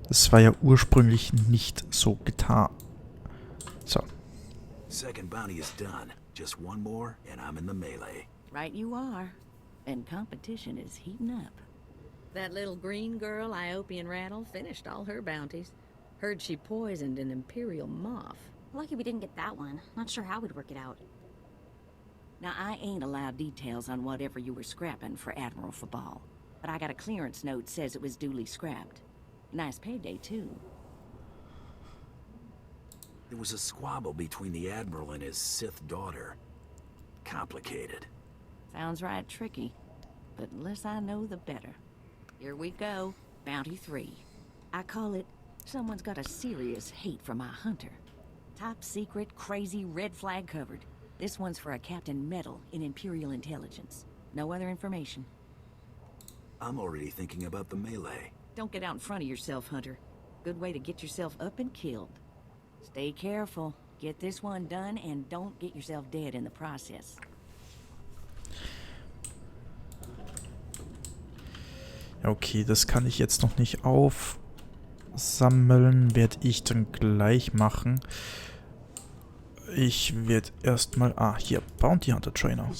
[SPEAKER 1] Das war ja ursprünglich nicht so getan. So.
[SPEAKER 2] Second bounty is done. Just one more, and I'm in the melee.
[SPEAKER 4] Right you are. And competition is heating up. That little green girl, Iopian Rattle, finished all her bounties. Heard she poisoned an Imperial moth.
[SPEAKER 5] Lucky we didn't get that one. Not sure how we'd work it out.
[SPEAKER 4] Now, I ain't allowed details on whatever you were scrapping for Admiral Fabal. But I got a clearance note says it was duly scrapped. Nice payday, too.
[SPEAKER 2] There was a squabble between the Admiral and his Sith daughter. Complicated.
[SPEAKER 4] Sounds right tricky. But the less I know, the better. Here we go. Bounty 3. I call it, someone's got a serious hate for my hunter. Top secret, crazy, red flag covered. This one's for a Captain Metal in Imperial Intelligence. No other information.
[SPEAKER 2] I'm already thinking about the melee.
[SPEAKER 4] Don't get out in front of yourself, Hunter. Good way to get yourself up and killed. Stay careful. Get this one done and don't get yourself dead in the process.
[SPEAKER 1] Okay, das kann ich jetzt noch nicht aufsammeln. Werde ich dann gleich machen. Ich werde erstmal... Ah, hier, Bounty Hunter Trainer.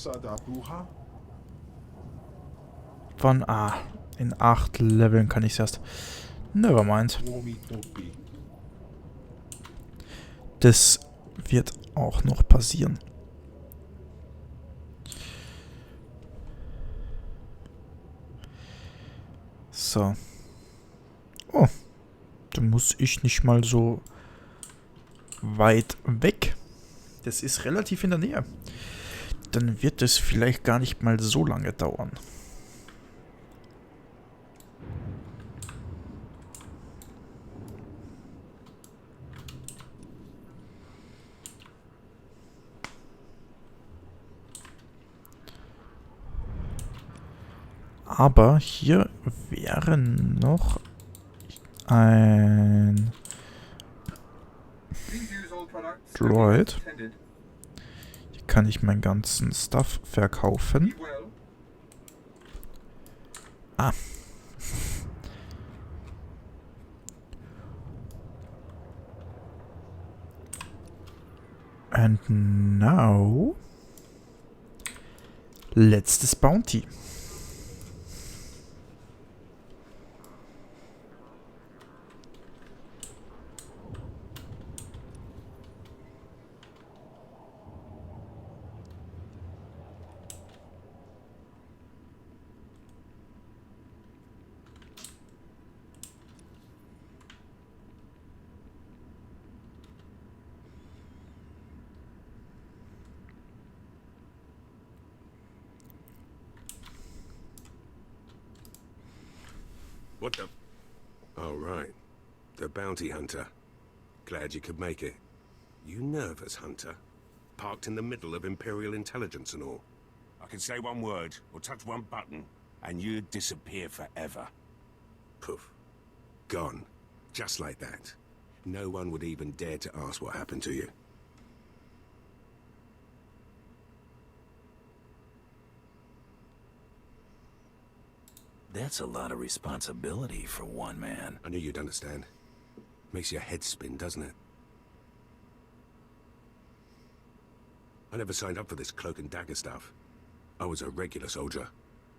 [SPEAKER 1] Von... Ah, in 8 Leveln kann ich es erst... Nevermind. Das wird auch noch passieren. So. Oh. Da muss ich nicht mal so weit weg. Das ist relativ in der Nähe. Dann wird es vielleicht gar nicht mal so lange dauern. Aber hier wäre noch ein Droid. Hier kann ich meinen ganzen Stuff verkaufen. Ah. And now... Letztes Bounty.
[SPEAKER 7] What the? Oh, right. The bounty hunter. Glad you could make it. You nervous, Hunter? Parked in the middle of Imperial intelligence and all.
[SPEAKER 6] I can say one word, or touch one button, and you'd disappear forever.
[SPEAKER 7] Poof. Gone. Just like that. No one would even dare to ask what happened to you.
[SPEAKER 2] That's a lot of responsibility for one man.
[SPEAKER 7] I knew you'd understand. Makes your head spin, doesn't it? I never signed up for this cloak and dagger stuff. I was a regular soldier.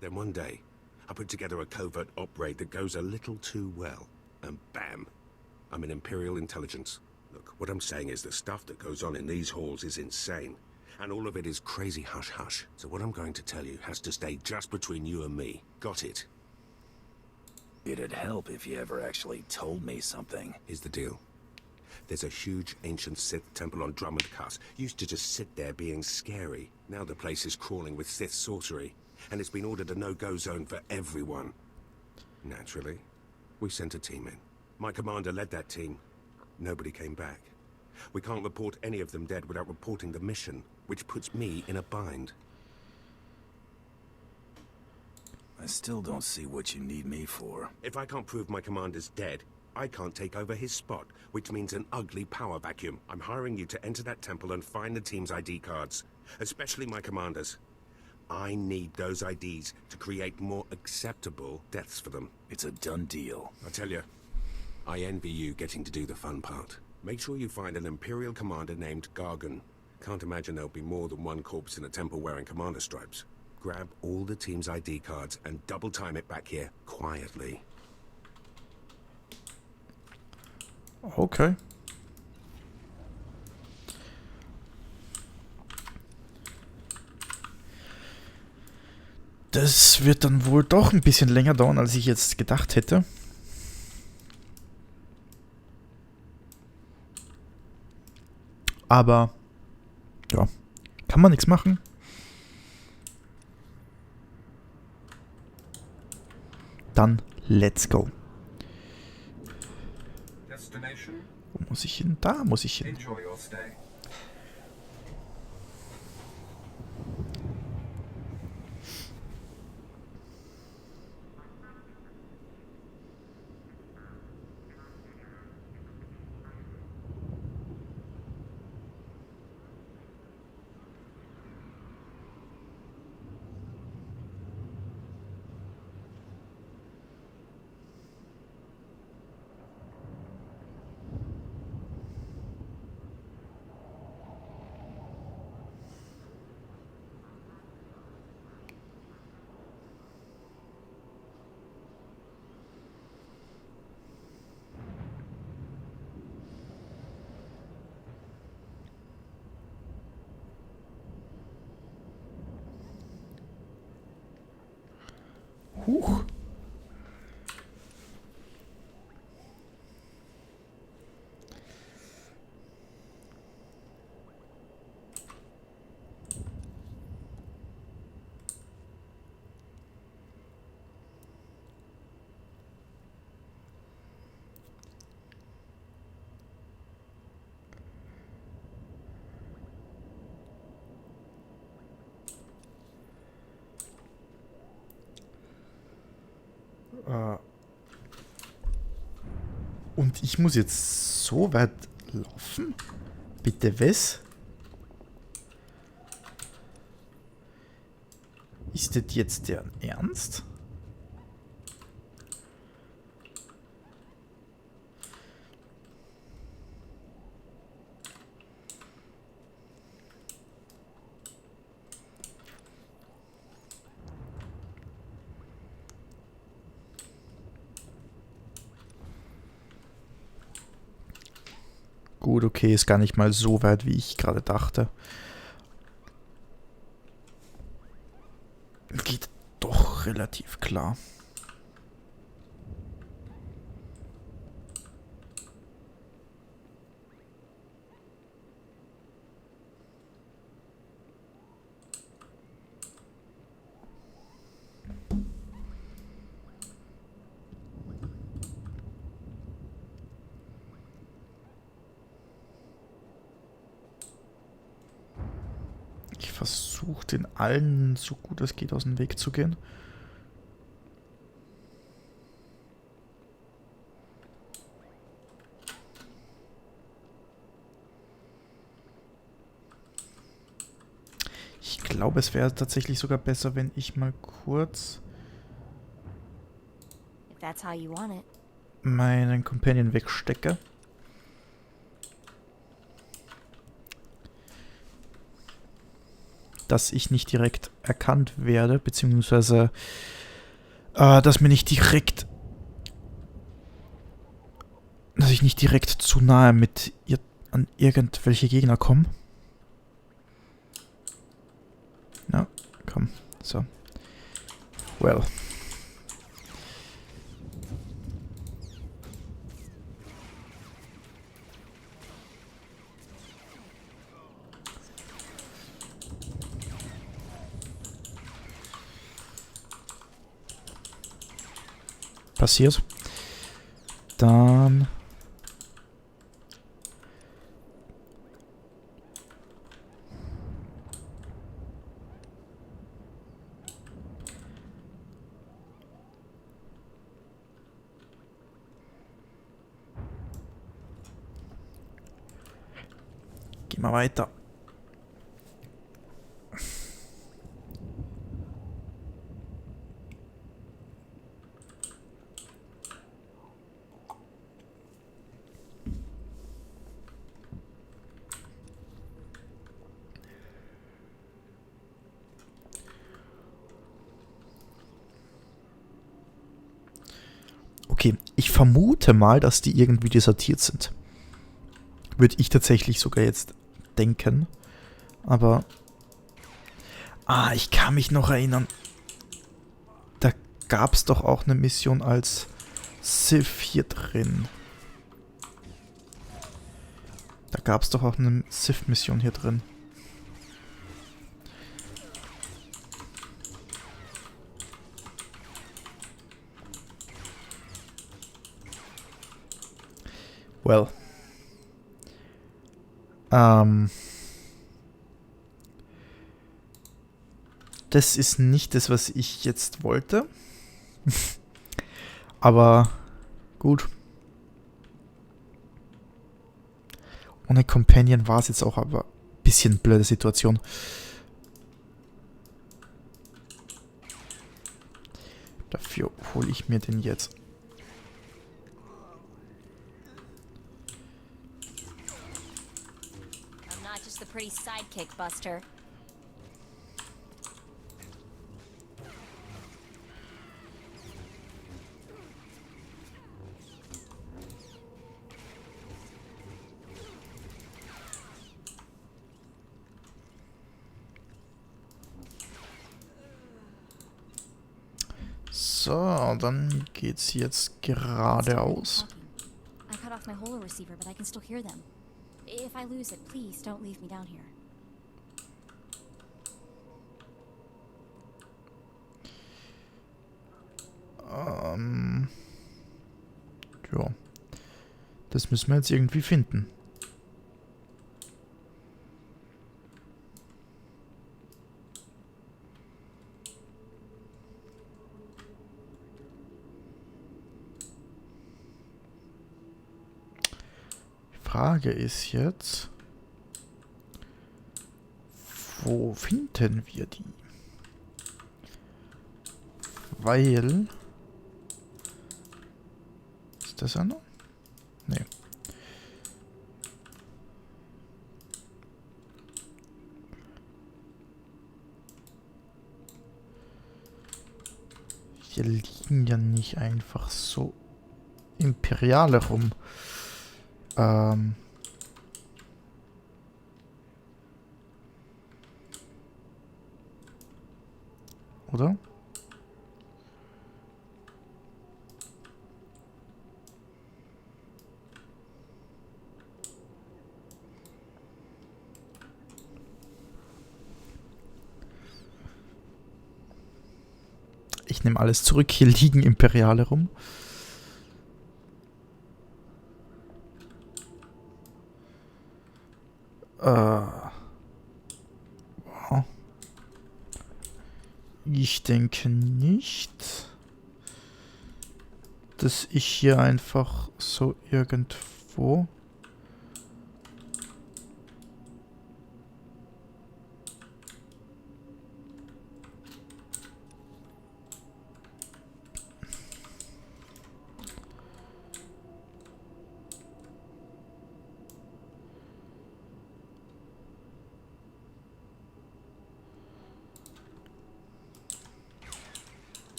[SPEAKER 7] Then one day, I put together a covert op raid that goes a little too well. And bam, I'm in Imperial intelligence. Look, what I'm saying is the stuff that goes on in these halls is insane. And all of it is crazy hush-hush. So what I'm going to tell you has to stay just between you and me. Got it?
[SPEAKER 2] It'd help if you ever actually told me something.
[SPEAKER 7] Here's the deal. There's a huge ancient Sith temple on Drummond Pass. Used to just sit there being scary. Now the place is crawling with Sith sorcery. And it's been ordered a no-go zone for everyone. Naturally, we sent a team in. My commander led that team. Nobody came back. We can't report any of them dead without reporting the mission, which puts me in a bind.
[SPEAKER 2] I still don't see what you need me for.
[SPEAKER 7] If I can't prove my commander's dead, I can't take over his spot, which means an ugly power vacuum. I'm hiring you to enter that temple and find the team's ID cards, especially my commander's. I need those IDs to create more acceptable deaths for them.
[SPEAKER 2] It's a done deal.
[SPEAKER 7] I tell you, I envy you getting to do the fun part. Make sure you find an Imperial commander named Gargan. Can't imagine there'll be more than one corpse in a temple wearing commander stripes. Grab all the team's ID cards and double time it back here, quietly.
[SPEAKER 1] Okay. Das wird dann wohl doch ein bisschen länger dauern, als ich jetzt gedacht hätte. Aber, ja, kann man nichts machen. Dann, let's go. Wo muss ich hin? Da muss ich hin. Huch. Und ich muss jetzt so weit laufen? Bitte was? Ist das jetzt deren Ernst? Gut, okay, ist gar nicht mal so weit, wie ich gerade dachte. Geht doch relativ klar. Ich versuche den allen so gut es geht aus dem Weg zu gehen. Ich glaube, es wäre tatsächlich sogar besser, wenn ich mal kurz
[SPEAKER 5] If that's how you want it.
[SPEAKER 1] meinen Companion wegstecke. Dass ich nicht direkt erkannt werde, beziehungsweise dass mir nicht direkt, dass ich nicht direkt zu nahe mit ihr an irgendwelche Gegner komme. Ja, komm, so. Well. Passiert. Dann gehen wir weiter. Okay, ich vermute mal, dass die irgendwie desertiert sind. Würde ich tatsächlich sogar jetzt denken. Aber... Ah, ich kann mich noch erinnern. Da gab es doch auch eine Mission als Sith hier drin. Da gab es doch auch eine Sith-Mission hier drin. Well. Das ist nicht das, was ich jetzt wollte. Aber gut. Ohne Companion war es jetzt auch aber ein bisschen blöde Situation. Dafür hole ich mir den jetzt.
[SPEAKER 5] I'm not just the pretty sidekick, Buster.
[SPEAKER 1] So, dann geht's jetzt geradeaus.
[SPEAKER 5] I cut off my holo receiver, but I can still hear them. If I lose it, please don't leave me down here.
[SPEAKER 1] Ja. Das müssen wir jetzt irgendwie finden. Die Frage ist jetzt, wo finden wir die? Weil... Ist das einer? Nee. Hier liegen ja nicht einfach so Imperiale rum. Oder? Ich nehme alles zurück. Hier liegen Imperiale rum. Wow. Ich denke nicht, dass ich hier einfach so irgendwo...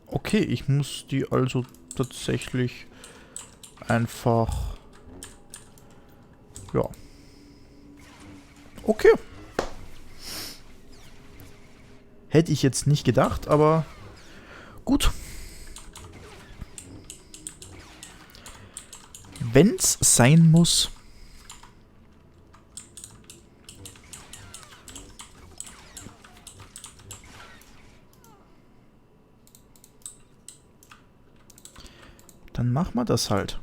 [SPEAKER 1] Okay, ich muss die also tatsächlich einfach... Ja. Okay. Hätte ich jetzt nicht gedacht, aber gut. Wenn's sein muss... Dann machen wir das halt.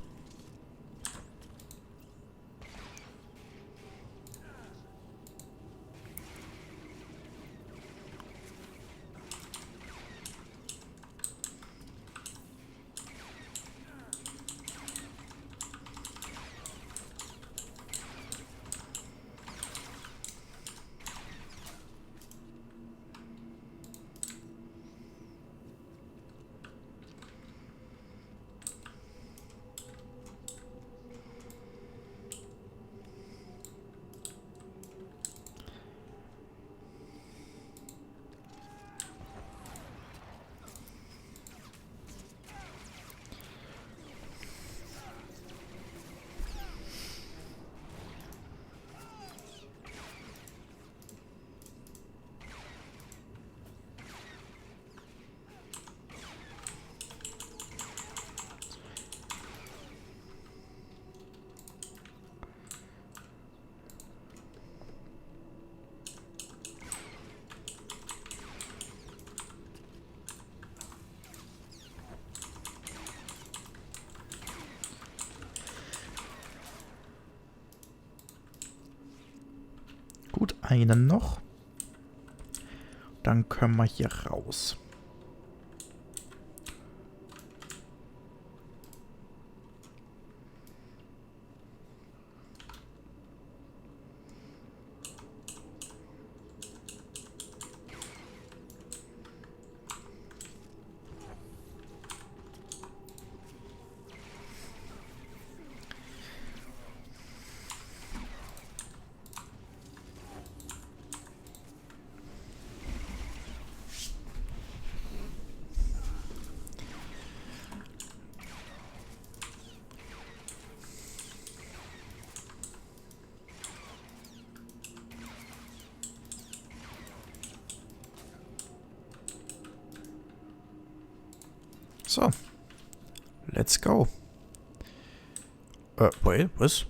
[SPEAKER 1] Gut, einen noch. Dann können wir hier raus. So. Let's go. Wait, was?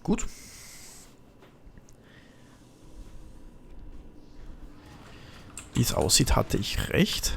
[SPEAKER 1] Gut. Wie es aussieht, hatte ich recht.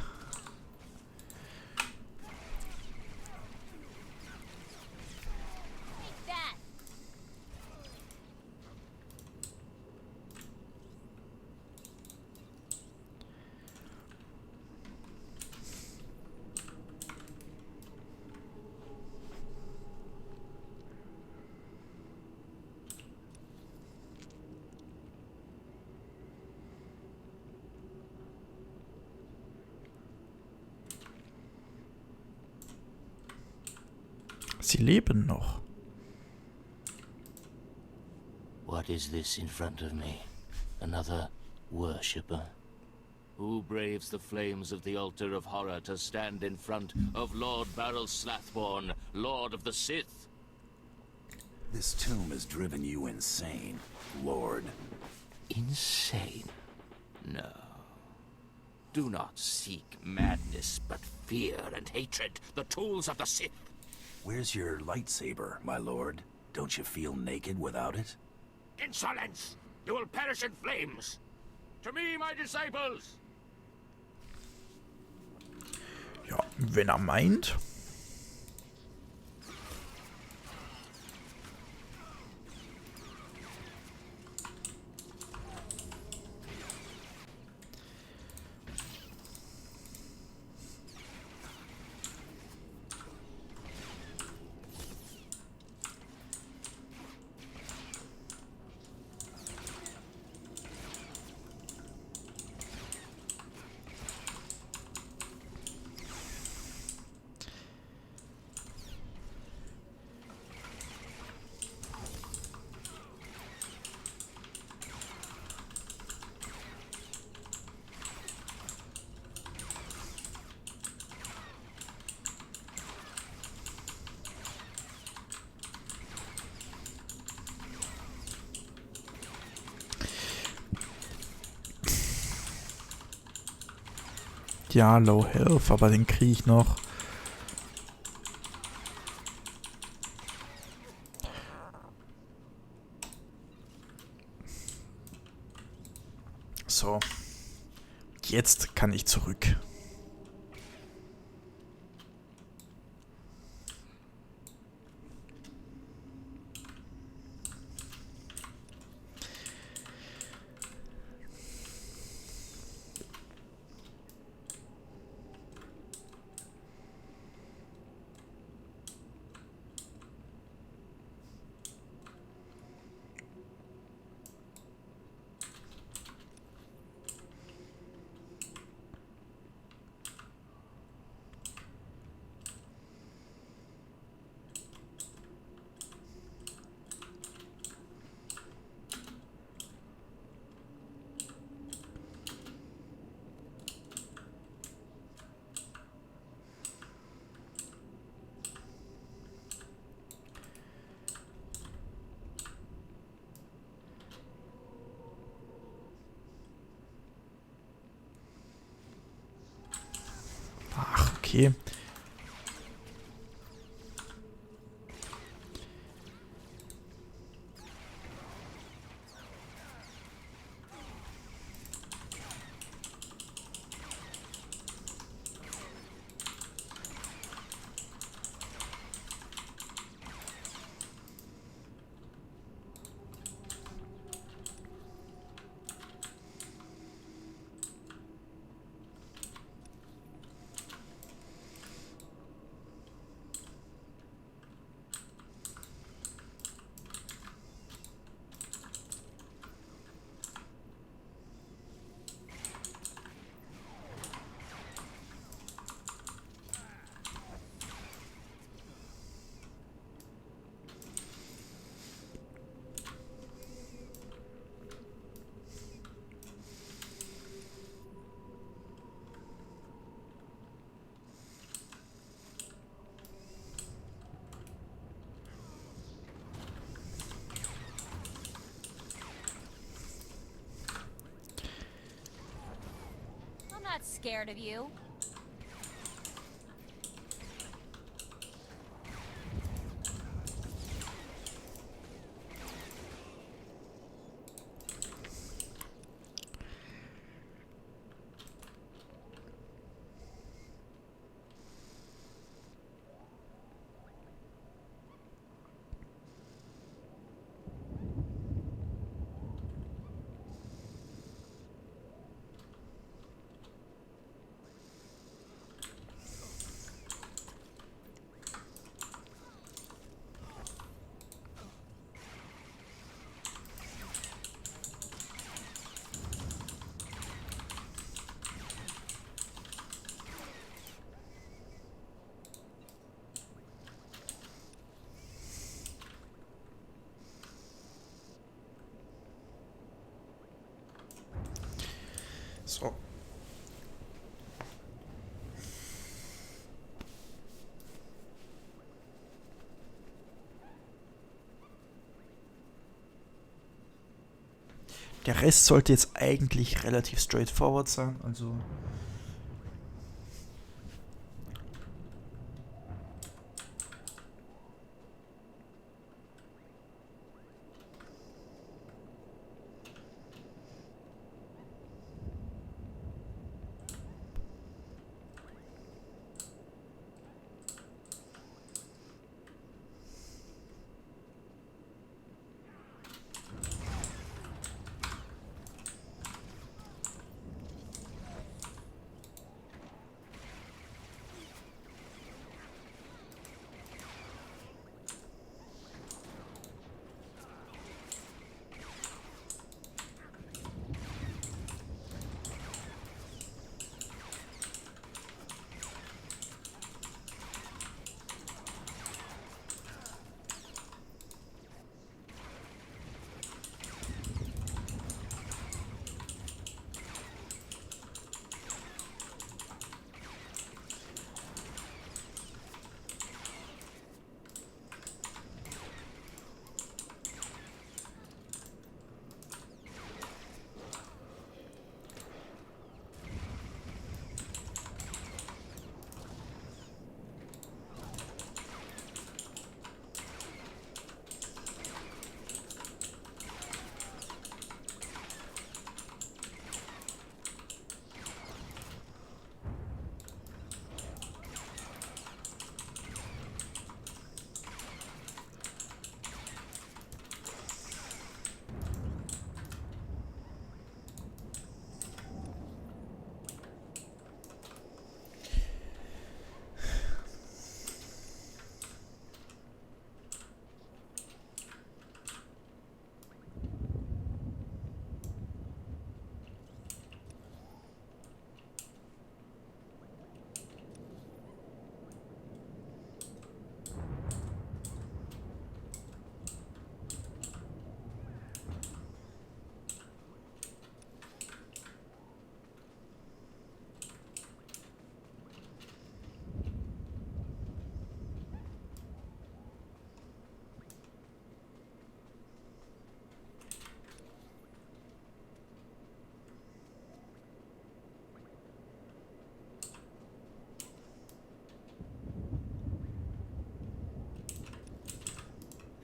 [SPEAKER 1] Sie leben noch.
[SPEAKER 16] What is this in front of me? Another worshipper? Who braves the flames of the altar of horror to stand in front of Lord Baral Slathborn, Lord of the Sith?
[SPEAKER 2] This tomb has driven you insane, Lord.
[SPEAKER 16] Insane? No. Do not seek madness, but fear and hatred, the tools of the Sith.
[SPEAKER 2] Where's your lightsaber, my lord? Don't you feel naked without it?
[SPEAKER 7] Insolence! You will perish in flames! To me, my disciples!
[SPEAKER 1] Ja, wenn er meint. Ja, Low Health, aber den kriege ich noch. So. Jetzt kann ich zurück. Ach, okay.
[SPEAKER 5] I'm not scared of you.
[SPEAKER 1] So. Der Rest sollte jetzt eigentlich relativ straightforward sein, also...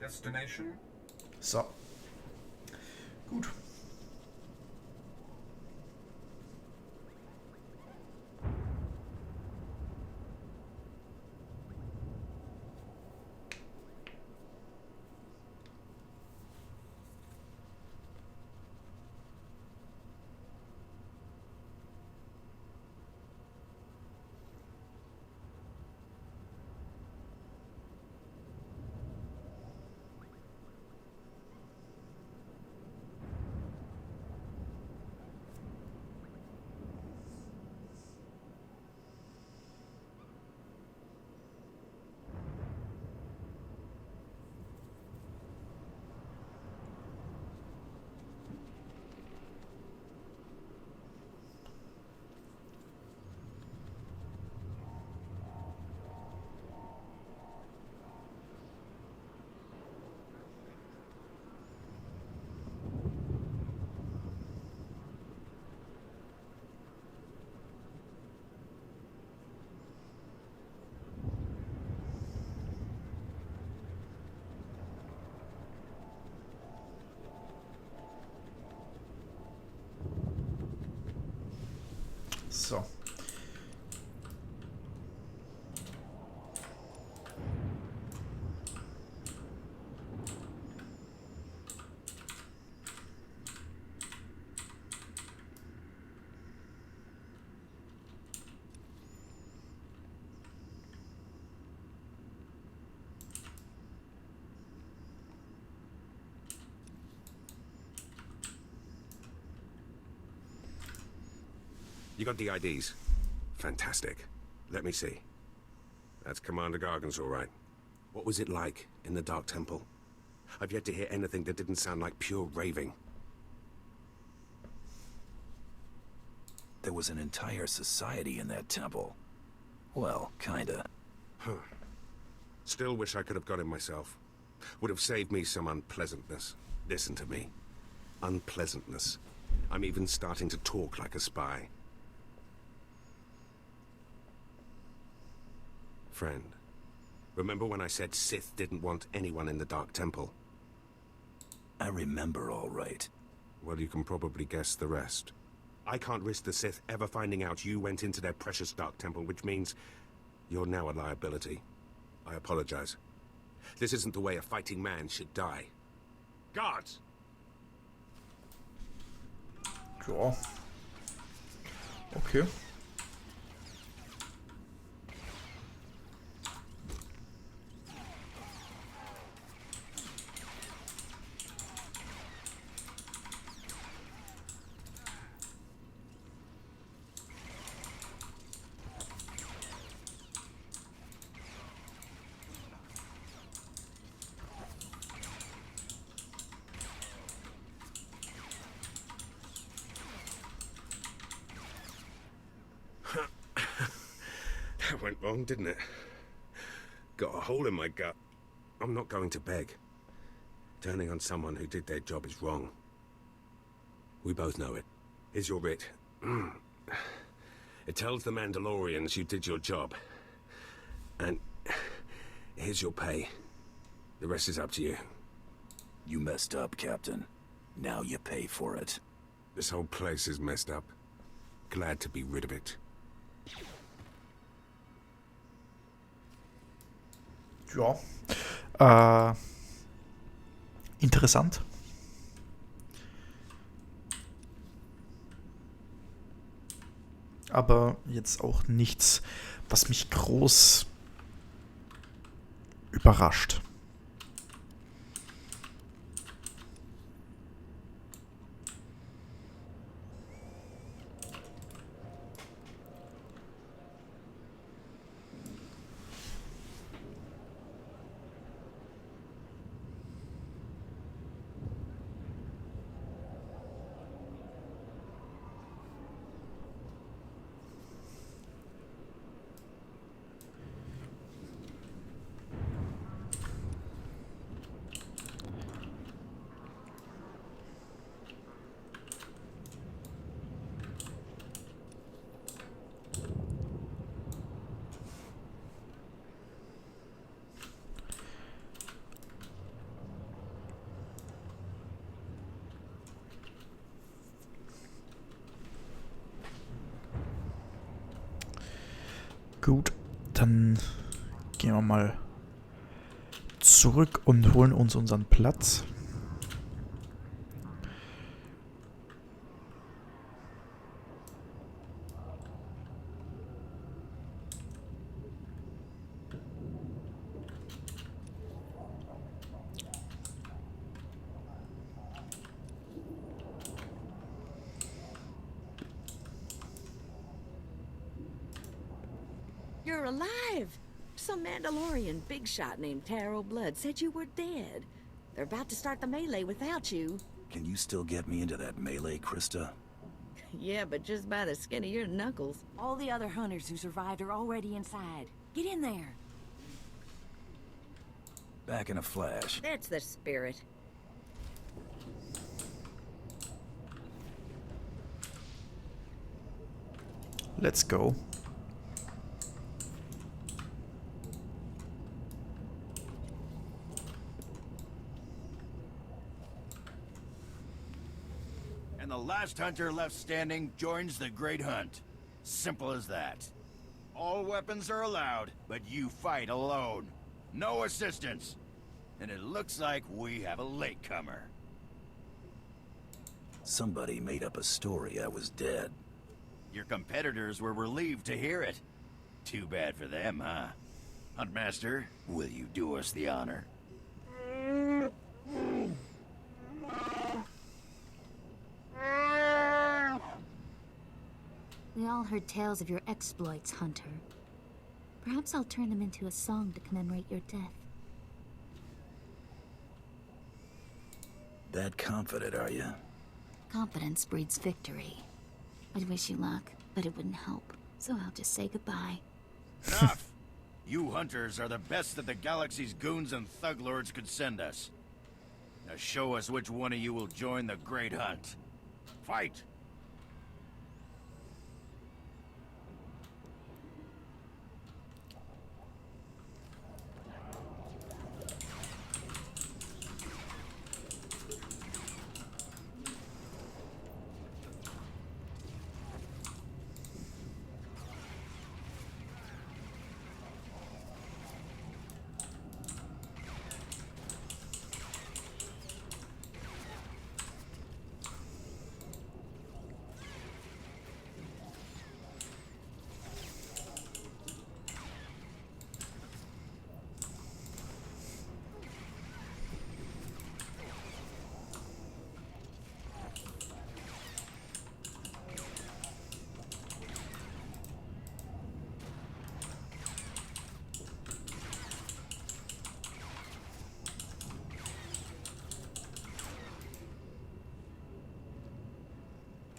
[SPEAKER 17] Destination?
[SPEAKER 1] So. Gut. So.
[SPEAKER 7] You got the IDs? Fantastic. Let me see. That's Commander Gargan's all right. What was it like in the Dark Temple? I've yet to hear anything that didn't sound like pure raving.
[SPEAKER 2] There was an entire society in that temple. Well, kinda.
[SPEAKER 7] Huh. Still wish I could have got him myself. Would have saved me some unpleasantness. Listen to me. Unpleasantness. I'm even starting to talk like a spy. Friend, remember when I said Sith didn't want anyone in the Dark Temple?
[SPEAKER 2] I remember all right.
[SPEAKER 7] Well, you can probably guess the rest. I can't risk the Sith ever finding out you went into their precious Dark Temple, which means you're now a liability. I apologize. This isn't the way a fighting man should die. Guards!
[SPEAKER 1] Ja. Okay.
[SPEAKER 7] That went wrong, didn't it? Got a hole in my gut. I'm not going to beg. Turning on someone who did their job is wrong. We both know it. Here's your writ. It tells the Mandalorians you did your job. And here's your pay. The rest is up to you.
[SPEAKER 2] You messed up, Captain. Now you pay for it.
[SPEAKER 7] This whole place is messed up. Glad to be rid of it.
[SPEAKER 1] Ja. Interessant. Aber jetzt auch nichts, was mich groß überrascht. Gut, dann gehen wir mal zurück und holen uns unseren Platz.
[SPEAKER 4] You're alive! Some Mandalorian big shot named Taro Blood said you were dead. They're about to start the melee without you.
[SPEAKER 2] Can you still get me into that melee, Krista?
[SPEAKER 4] Yeah, but just by the skin of your knuckles.
[SPEAKER 17] All the other hunters who survived are already inside. Get in there.
[SPEAKER 2] Back in a flash.
[SPEAKER 4] That's the spirit.
[SPEAKER 1] Let's go.
[SPEAKER 6] And the last hunter left standing joins the Great Hunt. Simple as that. All weapons are allowed, but you fight alone. No assistance. And it looks like we have a latecomer.
[SPEAKER 2] Somebody made up a story I was dead.
[SPEAKER 6] Your competitors were relieved to hear it. Too bad for them, huh? Huntmaster, will you do us the honor?
[SPEAKER 5] We all heard tales of your exploits, Hunter. Perhaps I'll turn them into a song to commemorate your death.
[SPEAKER 2] That confident, are you?
[SPEAKER 5] Confidence breeds victory. I'd wish you luck, but it wouldn't help. So I'll just say goodbye.
[SPEAKER 6] Enough! You hunters are the best that the galaxy's goons and thug lords could send us. Now show us which one of you will join the Great Hunt. Fight!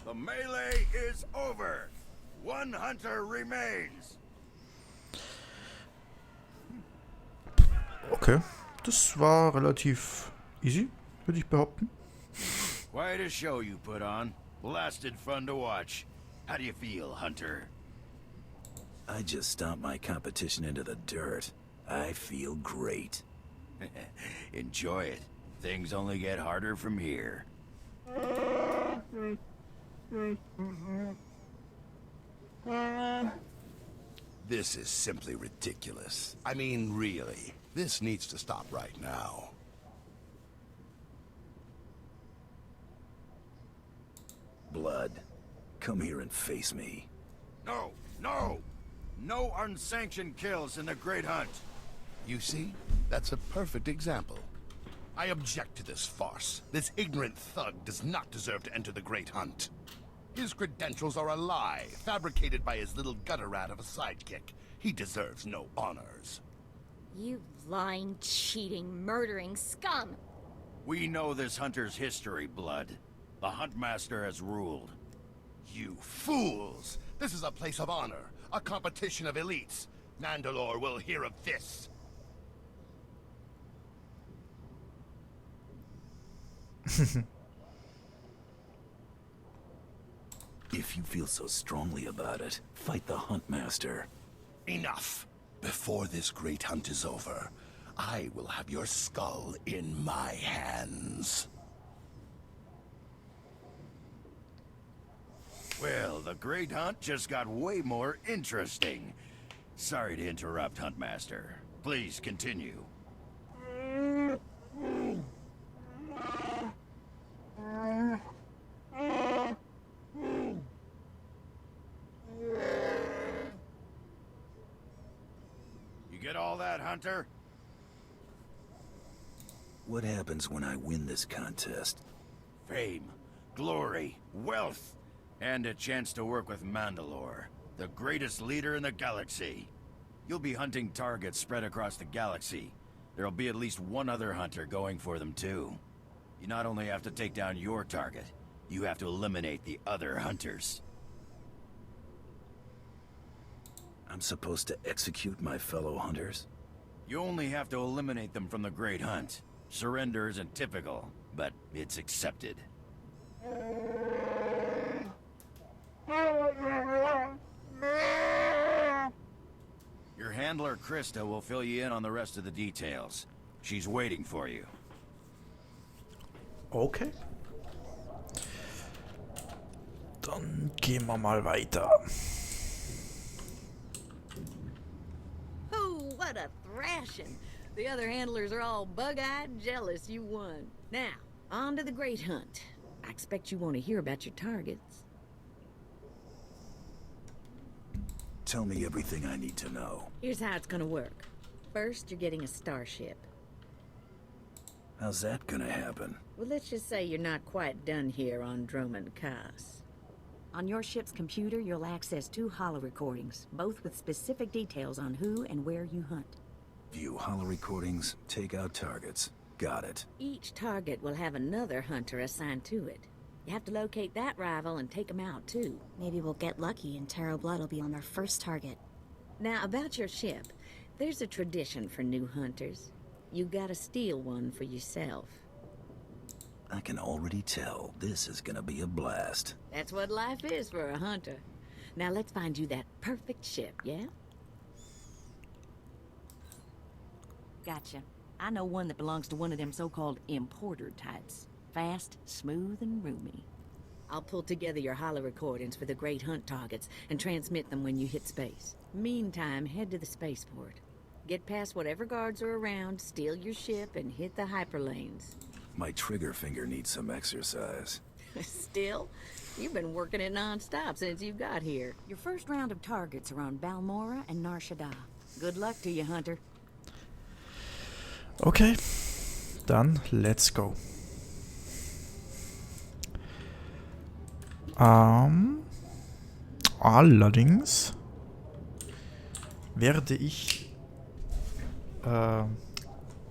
[SPEAKER 6] The melee is over. One hunter remains.
[SPEAKER 1] Okay, das war relativ easy, würde ich behaupten.
[SPEAKER 6] Quite a show you put on. Blasted fun to watch. How do you feel, Hunter?
[SPEAKER 2] I just stomped my competition into the dirt. I feel great.
[SPEAKER 6] Enjoy it. Things only get harder from here.
[SPEAKER 7] This is simply ridiculous. I mean, really. This needs to stop right now.
[SPEAKER 2] Blood, come here and face me.
[SPEAKER 6] No, no! No unsanctioned kills in the Great Hunt.
[SPEAKER 7] You see? That's a perfect example. I object to this farce. This ignorant thug does not deserve to enter the Great Hunt. His credentials are a lie, fabricated by his little gutter rat of a sidekick. He deserves no honors.
[SPEAKER 5] You lying, cheating, murdering scum!
[SPEAKER 6] We know this hunter's history, Blood. The Huntmaster has ruled.
[SPEAKER 7] You fools! This is a place of honor, a competition of elites. Mandalore will hear of this.
[SPEAKER 2] If you feel so strongly about it, fight the Huntmaster.
[SPEAKER 7] Enough. Before this great hunt is over, I will have your skull in my hands.
[SPEAKER 6] Well, the Great Hunt just got way more interesting. Sorry to interrupt, Huntmaster. Please continue. You get all that, Hunter?
[SPEAKER 2] What happens when I win this contest?
[SPEAKER 6] Fame, glory, wealth, and a chance to work with Mandalore, the greatest leader in the galaxy. You'll be hunting targets spread across the galaxy. There'll be at least one other hunter going for them too. You not only have to take down your target, you have to eliminate the other hunters.
[SPEAKER 2] I'm supposed to execute my fellow hunters?
[SPEAKER 6] You only have to eliminate them from the Great Hunt. Surrender isn't typical, but it's accepted. Your handler, Krista, will fill you in on the rest of the details. She's waiting for you.
[SPEAKER 1] Okay. Dann gehen wir mal weiter.
[SPEAKER 4] Oh, what a thrashing! The other handlers are all bug-eyed jealous you won. Now, on to the Great Hunt. I expect you want to hear about your targets.
[SPEAKER 2] Tell me everything I need to know.
[SPEAKER 4] Here's how it's gonna work. First, you're getting a starship.
[SPEAKER 2] How's that gonna happen?
[SPEAKER 4] Well, let's just say you're not quite done here on Drummond Cass. On your ship's computer, you'll access 2 holo-recordings, both with specific details on who and where you hunt.
[SPEAKER 2] View holo-recordings, take out targets. Got it.
[SPEAKER 4] Each target will have another hunter assigned to it. You have to locate that rival and take him out, too.
[SPEAKER 5] Maybe we'll get lucky and Tarot Blood will be on our first target.
[SPEAKER 4] Now, about your ship, there's a tradition for new hunters. You gotta steal one for yourself.
[SPEAKER 2] I can already tell this is gonna be a blast.
[SPEAKER 4] That's what life is for a hunter. Now let's find you that perfect ship, yeah? Gotcha. I know one that belongs to one of them so-called importer types. Fast, smooth, and roomy. I'll pull together your holo-recordings for the Great Hunt targets and transmit them when you hit space. Meantime, head to the spaceport. Get past whatever guards are around, steal your ship, and hit the hyperlanes.
[SPEAKER 2] My trigger finger needs some exercise.
[SPEAKER 4] Still? You've been working it non-stop since you got here. Your first round of targets are on Balmora and Nar Shaddaa. Good luck to you, Hunter.
[SPEAKER 1] Okay, dann let's go. Allerdings werde ich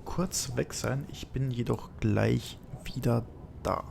[SPEAKER 1] kurz weg sein. Ich bin jedoch gleich wieder da.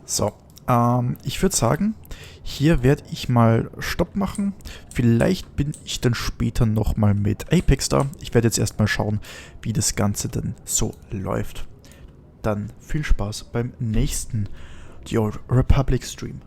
[SPEAKER 1] So, ich würde sagen, hier werde ich mal Stopp machen. Vielleicht bin ich dann später nochmal mit Apex da. Ich werde jetzt erstmal schauen, wie das Ganze denn so läuft. Dann viel Spaß beim nächsten The Old Republic Stream.